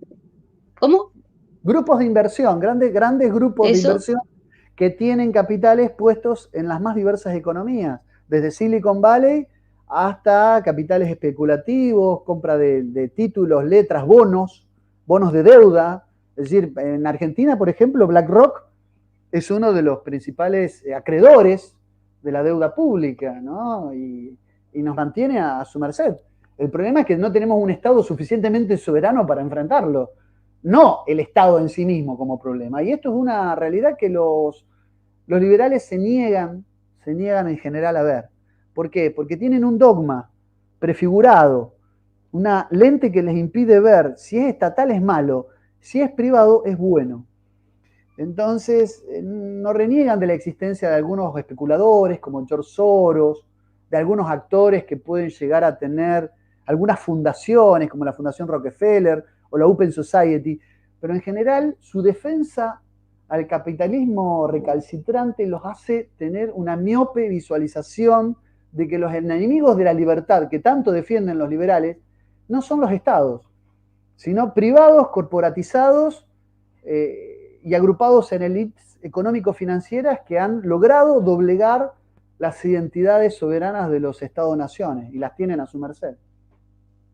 ¿cómo? Grupos de inversión, grandes grupos de Eso, inversión que tienen capitales puestos en las más diversas economías, desde Silicon Valley hasta capitales especulativos, compra de títulos, letras, bonos de deuda. Es decir, en Argentina, por ejemplo, BlackRock es uno de los principales acreedores de la deuda pública, ¿no? Y nos mantiene a su merced. El problema es que no tenemos un Estado suficientemente soberano para enfrentarlo, no el Estado en sí mismo como problema. Y esto es una realidad que los liberales se niegan en general a ver. ¿Por qué? Porque tienen un dogma prefigurado, una lente que les impide ver si es estatal es malo, si es privado es bueno. Entonces, no reniegan de la existencia de algunos especuladores como George Soros, de algunos actores que pueden llegar a tener algunas fundaciones como la Fundación Rockefeller o la Open Society, pero en general su defensa al capitalismo recalcitrante los hace tener una miope visualización de que los enemigos de la libertad que tanto defienden los liberales no son los estados, sino privados, corporatizados, y agrupados en élites económico-financieras que han logrado doblegar las identidades soberanas de los Estados-naciones y las tienen a su merced.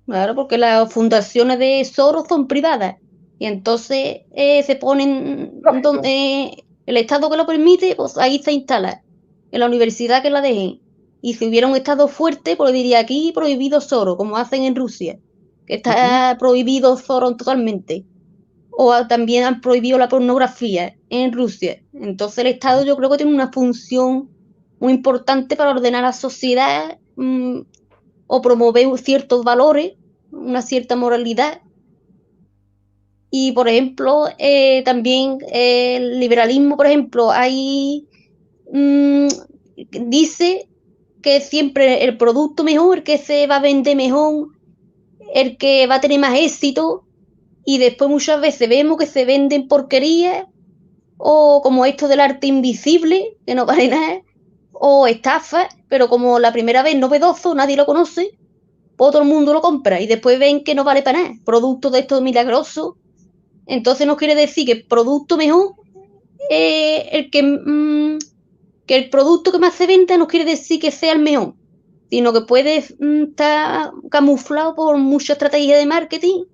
claro, porque las fundaciones de Soros son privadas. Y entonces se ponen Lógico. donde el Estado que lo permite, pues ahí se instala. En la universidad que la dejen. Y si hubiera un Estado fuerte, pues diría aquí prohibido Soros, como hacen en Rusia, que Uh -huh. está prohibido Soros totalmente. También han prohibido la pornografía en Rusia. Entonces el Estado yo creo que tiene una función muy importante para ordenar la sociedad, o promover ciertos valores, una cierta moralidad. Y, por ejemplo, también el liberalismo, por ejemplo, mmm, dice que siempre el producto mejor, el que se va a vender mejor, el que va a tener más éxito, y después muchas veces vemos que se venden porquerías, o como esto del arte invisible, que no vale nada, o estafas, pero como la primera vez novedoso, nadie lo conoce, pues todo el mundo lo compra, y después ven que no vale para nada, producto de esto milagroso. Entonces no quiere decir que el producto mejor, que el producto que más se venda no quiere decir que sea el mejor, sino que puede estar camuflado por mucha estrategia de marketing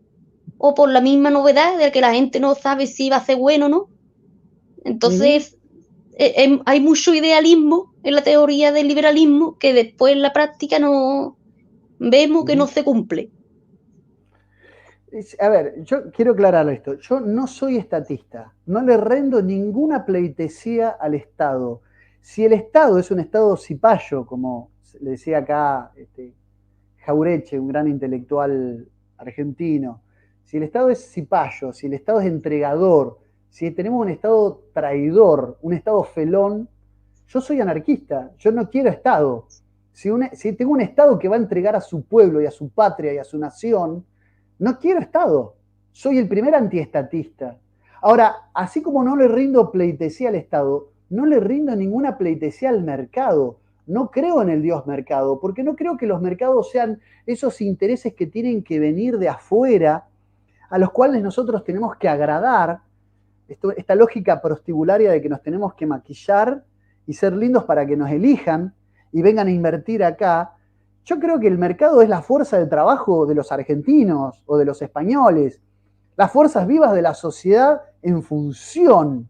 o por la misma novedad de que la gente no sabe si va a ser bueno o no. Uh -huh. Entonces hay mucho idealismo en la teoría del liberalismo que después en la práctica no vemos Uh que no -huh. se cumple. A ver, yo quiero aclarar esto. Yo no soy estatista, no le rendo ninguna pleitesía al Estado. Si el Estado es un Estado cipayo, como le decía acá Jaureche, un gran intelectual argentino, si el Estado es cipayo, si el Estado es entregador, si tenemos un Estado traidor, un Estado felón, yo soy anarquista, yo no quiero Estado. Si tengo un Estado que va a entregar a su pueblo y a su patria y a su nación, no quiero Estado. Soy el primer antiestatista. Ahora, así como no le rindo pleitesía al Estado, no le rindo ninguna pleitesía al mercado. No creo en el Dios mercado, porque no creo que los mercados sean esos intereses que tienen que venir de afuera, a los cuales nosotros tenemos que agradar. Esta lógica prostibularia de que nos tenemos que maquillar y ser lindos para que nos elijan y vengan a invertir acá. Yo creo que el mercado es la fuerza de trabajo de los argentinos o de los españoles, las fuerzas vivas de la sociedad en función.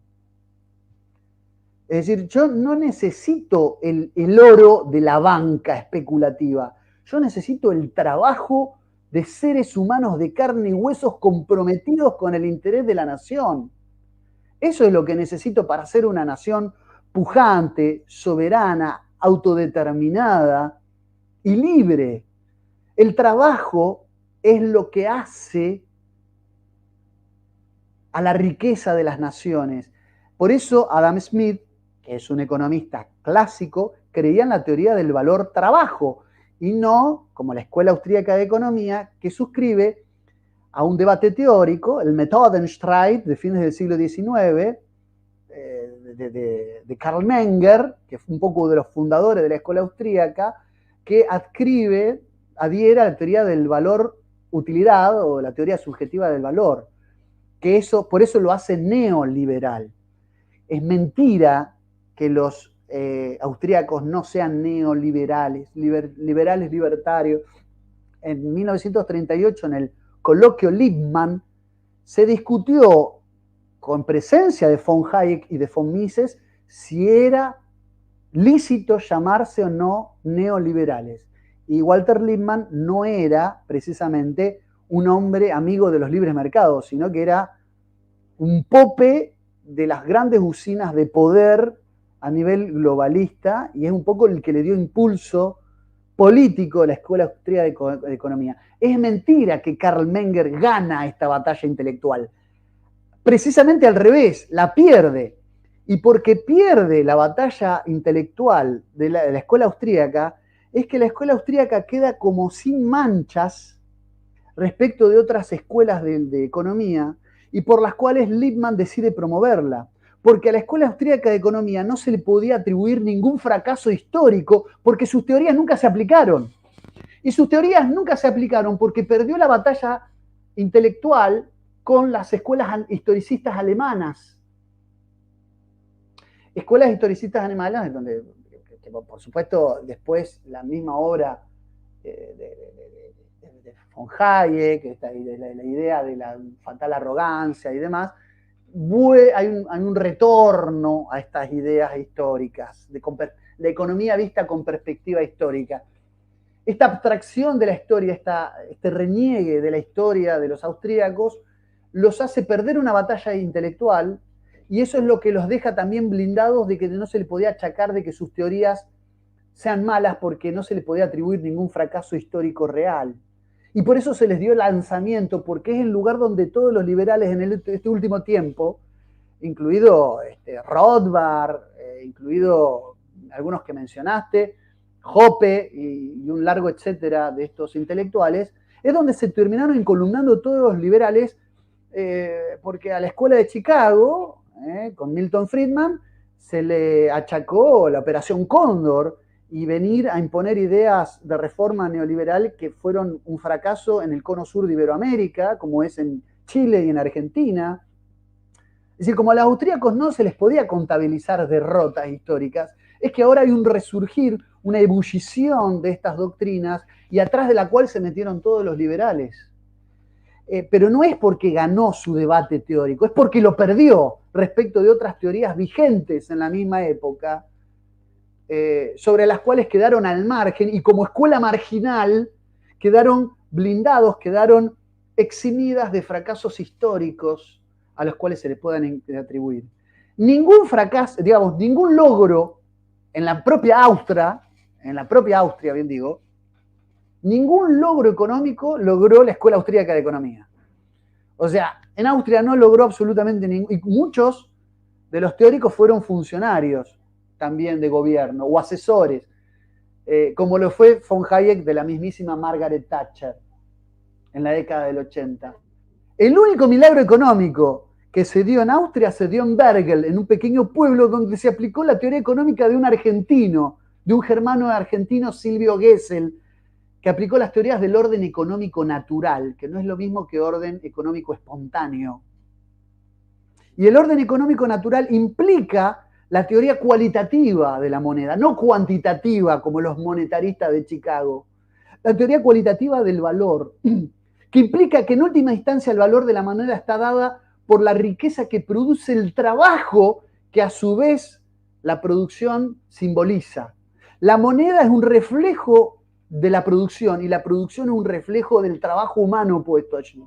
Es decir, yo no necesito el oro de la banca especulativa, yo necesito el trabajo de seres humanos de carne y huesos comprometidos con el interés de la nación. Eso es lo que necesito para ser una nación pujante, soberana, autodeterminada y libre. El trabajo es lo que hace a la riqueza de las naciones. Por eso Adam Smith, que es un economista clásico, creía en la teoría del valor trabajo y no como la Escuela Austríaca de Economía, que suscribe a un debate teórico, el Methodenstreit de fines del siglo XIX, de Karl Menger, que fue un poco de los fundadores de la Escuela Austríaca, que adhiere a la teoría del valor utilidad o la teoría subjetiva del valor, que por eso lo hace neoliberal. Es mentira que los austríacos no sean neoliberales, liberales libertarios. En 1938, en el coloquio Lippmann, se discutió con presencia de von Hayek y de von Mises si era lícito llamarse o no neoliberales. Y Walter Lippmann no era precisamente un hombre amigo de los libres mercados, sino que era un pope de las grandes usinas de poder a nivel globalista, y es un poco el que le dio impulso político a la Escuela Austríaca de Economía. Es mentira que Karl Menger gana esta batalla intelectual. Precisamente al revés, la pierde. Y porque pierde la batalla intelectual de la Escuela Austríaca, es que la Escuela Austríaca queda como sin manchas respecto de otras escuelas de economía, y por las cuales Lippmann decide promoverla. Porque a la Escuela Austríaca de Economía no se le podía atribuir ningún fracaso histórico, porque sus teorías nunca se aplicaron. Y sus teorías nunca se aplicaron porque perdió la batalla intelectual con las escuelas historicistas alemanas. Escuelas historicistas alemanas, donde, por supuesto, después la misma obra de von Hayek, la idea de la fatal arrogancia y demás, hay un retorno a estas ideas históricas, de economía vista con perspectiva histórica. Esta abstracción de la historia, este reniegue de la historia de los austríacos, los hace perder una batalla intelectual, y eso es lo que los deja también blindados de que no se le podía achacar de que sus teorías sean malas, porque no se le podía atribuir ningún fracaso histórico real. Y por eso se les dio lanzamiento, porque es el lugar donde todos los liberales en este último tiempo, incluido Rothbard, incluido algunos que mencionaste, Hoppe y un largo etcétera de estos intelectuales, es donde se terminaron encolumnando todos los liberales, porque a la escuela de Chicago, con Milton Friedman, se le achacó la Operación Cóndor y venir a imponer ideas de reforma neoliberal que fueron un fracaso en el cono sur de Iberoamérica, como es en Chile y en Argentina. Es decir, como a los austríacos no se les podía contabilizar derrotas históricas, es que ahora hay un resurgir, una ebullición de estas doctrinas, y atrás de la cual se metieron todos los liberales. Pero no es porque ganó su debate teórico, es porque lo perdió respecto de otras teorías vigentes en la misma época, sobre las cuales quedaron al margen, y como escuela marginal quedaron blindados, quedaron eximidas de fracasos históricos a los cuales se les puedan atribuir. Ningún fracaso, digamos, ningún logro en la propia Austria, bien digo, ningún logro económico logró la Escuela Austríaca de Economía. O sea, en Austria no logró absolutamente ningún, y muchos de los teóricos fueron funcionarios también de gobierno o asesores, como lo fue von Hayek de la mismísima Margaret Thatcher en la década del 80. El único milagro económico que se dio en Austria se dio en Bergel, en un pequeño pueblo donde se aplicó la teoría económica de un argentino, de un germano argentino, Silvio Gesell, que aplicó las teorías del orden económico natural, que no es lo mismo que orden económico espontáneo. Y el orden económico natural implica la teoría cualitativa de la moneda, no cuantitativa como los monetaristas de Chicago. La teoría cualitativa del valor, que implica que en última instancia el valor de la moneda está dada por la riqueza que produce el trabajo, que a su vez la producción simboliza. La moneda es un reflejo de la producción, y la producción es un reflejo del trabajo humano puesto allí.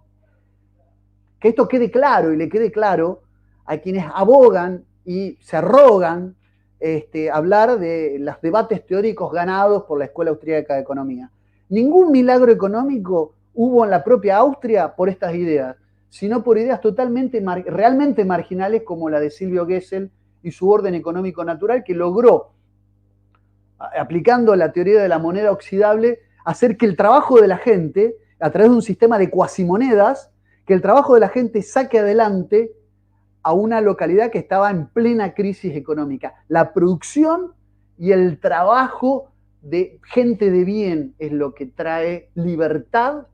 Que esto quede claro, y le quede claro a quienes abogan y se arrogan hablar de los debates teóricos ganados por la Escuela Austríaca de Economía. Ningún milagro económico hubo en la propia Austria por estas ideas, sino por ideas totalmente, realmente marginales como la de Silvio Gesell y su orden económico natural, que logró, aplicando la teoría de la moneda oxidable, hacer que el trabajo de la gente, a través de un sistema de cuasimonedas, que el trabajo de la gente saque adelante a una localidad que estaba en plena crisis económica. La producción y el trabajo de gente de bien es lo que trae libertad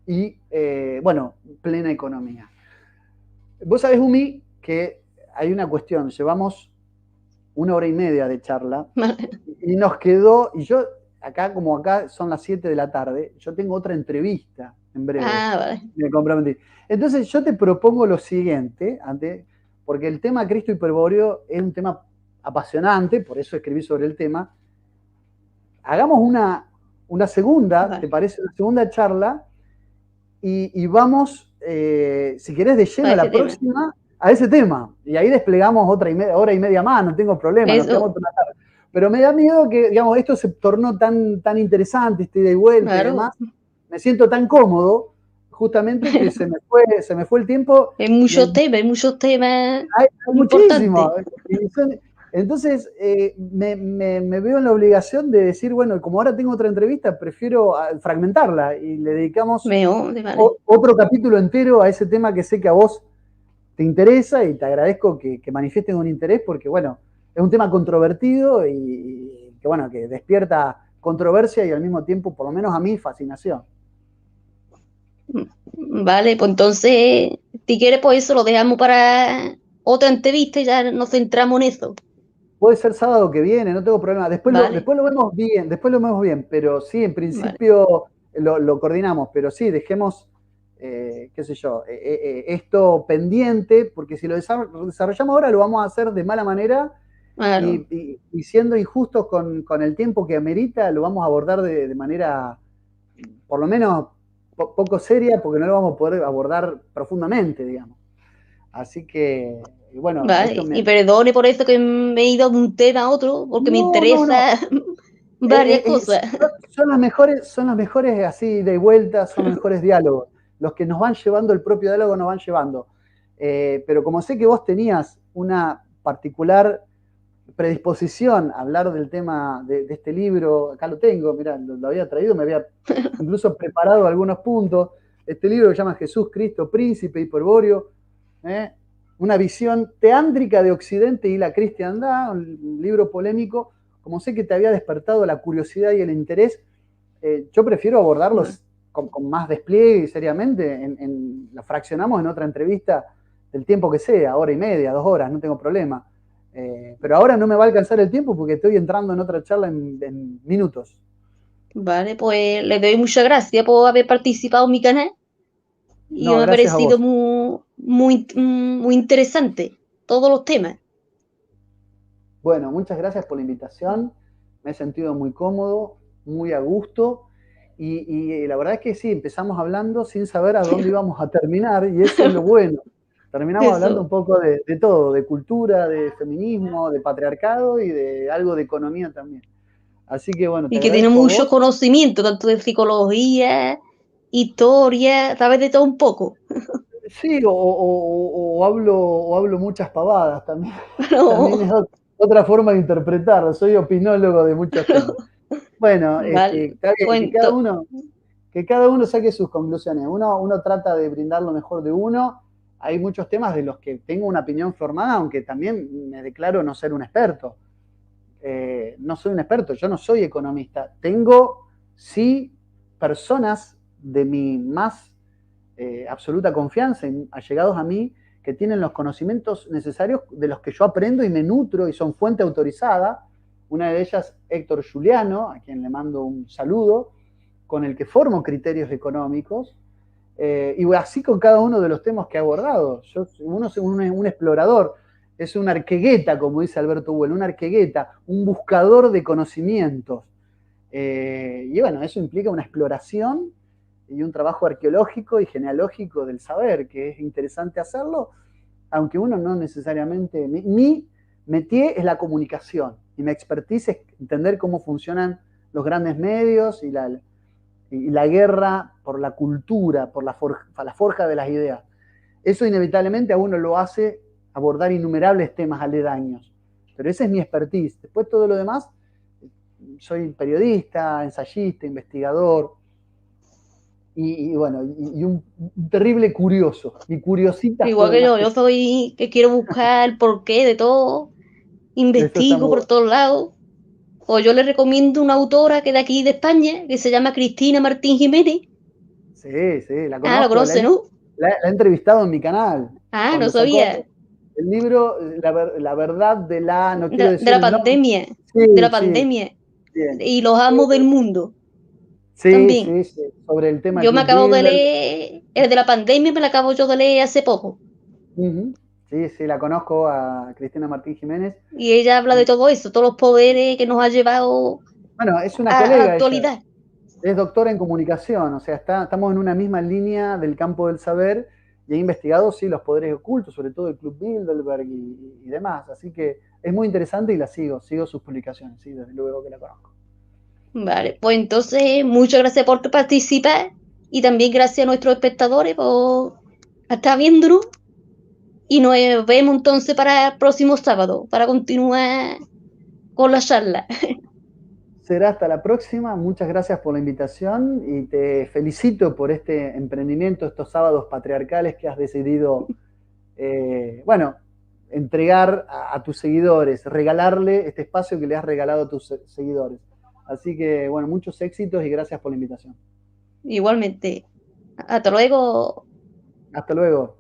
y, bueno, plena economía. Vos sabés, Umi, que hay una cuestión. Llevamos 1 hora y media de charla y nos quedó, y yo, como acá son las 7 de la tarde, yo tengo otra entrevista en breve. Vale. Me comprometí. Entonces yo te propongo lo siguiente, porque el tema Cristo Hiperbóreo es un tema apasionante, por eso escribí sobre el tema. Hagamos una segunda, Vale. ¿te parece? Una segunda charla y vamos, si querés, de lleno a la próxima a ese tema. Y ahí desplegamos hora y media más, no tengo problema, nos quedamos toda la tarde. Pero me da miedo que, digamos, esto se tornó tan interesante, este ida y vuelta y demás. Me siento tan cómodo, justamente, que se me fue el tiempo. Hay muchos temas. Hay muchísimo. Entonces, me veo en la obligación de decir, bueno, como ahora tengo otra entrevista, prefiero fragmentarla y le dedicamos otro capítulo entero a ese tema que sé que a vos te interesa, y te agradezco que manifiesten un interés porque, bueno, es un tema controvertido y que, bueno, que despierta controversia y al mismo tiempo, por lo menos a mí, fascinación. Vale, pues entonces, si quieres, pues eso lo dejamos para otra entrevista y ya nos centramos en eso. Puede ser sábado que viene, no tengo problema. Después, vale. después lo vemos bien, pero sí, en principio lo coordinamos, pero sí, dejemos, qué sé yo, esto pendiente, porque si lo desarrollamos ahora lo vamos a hacer de mala manera. Claro. Y siendo injustos con el tiempo que amerita, lo vamos a abordar de manera, por lo menos, poco seria, porque no lo vamos a poder abordar profundamente, digamos. Así que, bueno. Vale, y perdone por eso que me he ido de un tema a otro, porque me interesa varias cosas. Son las mejores así de vuelta, son los mejores diálogos. Los que nos van llevando, el propio diálogo nos van llevando. Pero como sé que vos tenías una particular predisposición a hablar del tema de este libro, acá lo tengo, mirá, lo había traído, me había incluso preparado algunos puntos. Este libro se llama Jesús Cristo, Príncipe Hiperbóreo, una visión teándrica de Occidente y la cristiandad, un libro polémico. Como sé que te había despertado la curiosidad y el interés, yo prefiero abordarlos con más despliegue y seriamente. Lo fraccionamos en otra entrevista del tiempo que sea, 1 hora y media, 2 horas, no tengo problema. Pero ahora no me va a alcanzar el tiempo porque estoy entrando en otra charla en minutos. Vale, pues le doy muchas gracias por haber participado en mi canal. Y me ha parecido muy interesante todos los temas. Bueno, muchas gracias por la invitación. Me he sentido muy cómodo, muy a gusto. Y la verdad es que sí, empezamos hablando sin saber a dónde íbamos a terminar, y eso es lo bueno. Terminamos hablando un poco de todo, de cultura, de feminismo, de patriarcado y de algo de economía también. Así que bueno, y que tiene mucho conocimiento, tanto de psicología, historia, sabes de todo un poco. Sí, o hablo muchas pavadas también. También es otra forma de interpretarlo. Soy opinólogo de muchos temas. Bueno, vale. que cada uno saque sus conclusiones. Uno trata de brindar lo mejor de uno. Hay muchos temas de los que tengo una opinión formada, aunque también me declaro no ser un experto. No soy un experto, yo no soy economista. Tengo, sí, personas de mi más absoluta confianza, allegados a mí, que tienen los conocimientos necesarios de los que yo aprendo y me nutro y son fuente autorizada. Una de ellas, Héctor Juliano, a quien le mando un saludo, con el que formo criterios económicos, y así con cada uno de los temas que he abordado. Uno es un explorador, es un arquegueta, como dice Alberto Bueno, un arquegueta, un buscador de conocimientos. Y bueno, eso implica una exploración y un trabajo arqueológico y genealógico del saber, que es interesante hacerlo, aunque uno no necesariamente... Mi métier es la comunicación, y mi expertise es entender cómo funcionan los grandes medios y y la guerra por la cultura, por la forja de las ideas. Eso inevitablemente a uno lo hace abordar innumerables temas aledaños. Pero esa es mi expertise. Después todo lo demás, soy periodista, ensayista, investigador, y bueno, y un terrible curioso. Y curiositas Igual pueden que más yo soy que quiero buscar el porqué de todo, Eso está investigo muy por bueno. todos lados. O yo le recomiendo una autora que de aquí de España, que se llama Cristina Martín Jiménez. Sí, sí, la Ah, lo conozco. conoce, ¿no? La he entrevistado en mi canal. Ah, no Cuando sacó sabía. el libro La verdad de la, no quiero De decir la el nombre. pandemia, de Sí, la sí, pandemia. bien. Y los amos del mundo Sí, también. sí, sí. Sobre el tema Yo me Club acabo de Bilderberg. leer, el de la pandemia me lo acabo yo de leer hace poco. Ujú. Sí, sí, la conozco a Cristina Martín Jiménez. Y ella habla de todo eso, todos los poderes que nos ha llevado Bueno, es una a colega ella. actualidad. Es doctora en comunicación, o sea, estamos en una misma línea del campo del saber y ha investigado, sí, los poderes ocultos, sobre todo el Club Bilderberg y demás. Así que es muy interesante y la sigo sus publicaciones, sí, desde luego que la conozco. Vale, pues entonces muchas gracias por participar y también gracias a nuestros espectadores por estar viéndonos y nos vemos entonces para el próximo sábado para continuar con la charla. Será hasta la próxima, muchas gracias por la invitación y te felicito por este emprendimiento, estos sábados patriarcales que has decidido, bueno, entregar a tus seguidores, regalarle este espacio que le has regalado a tus seguidores. Así que, bueno, muchos éxitos y gracias por la invitación. Igualmente. Hasta luego. Hasta luego.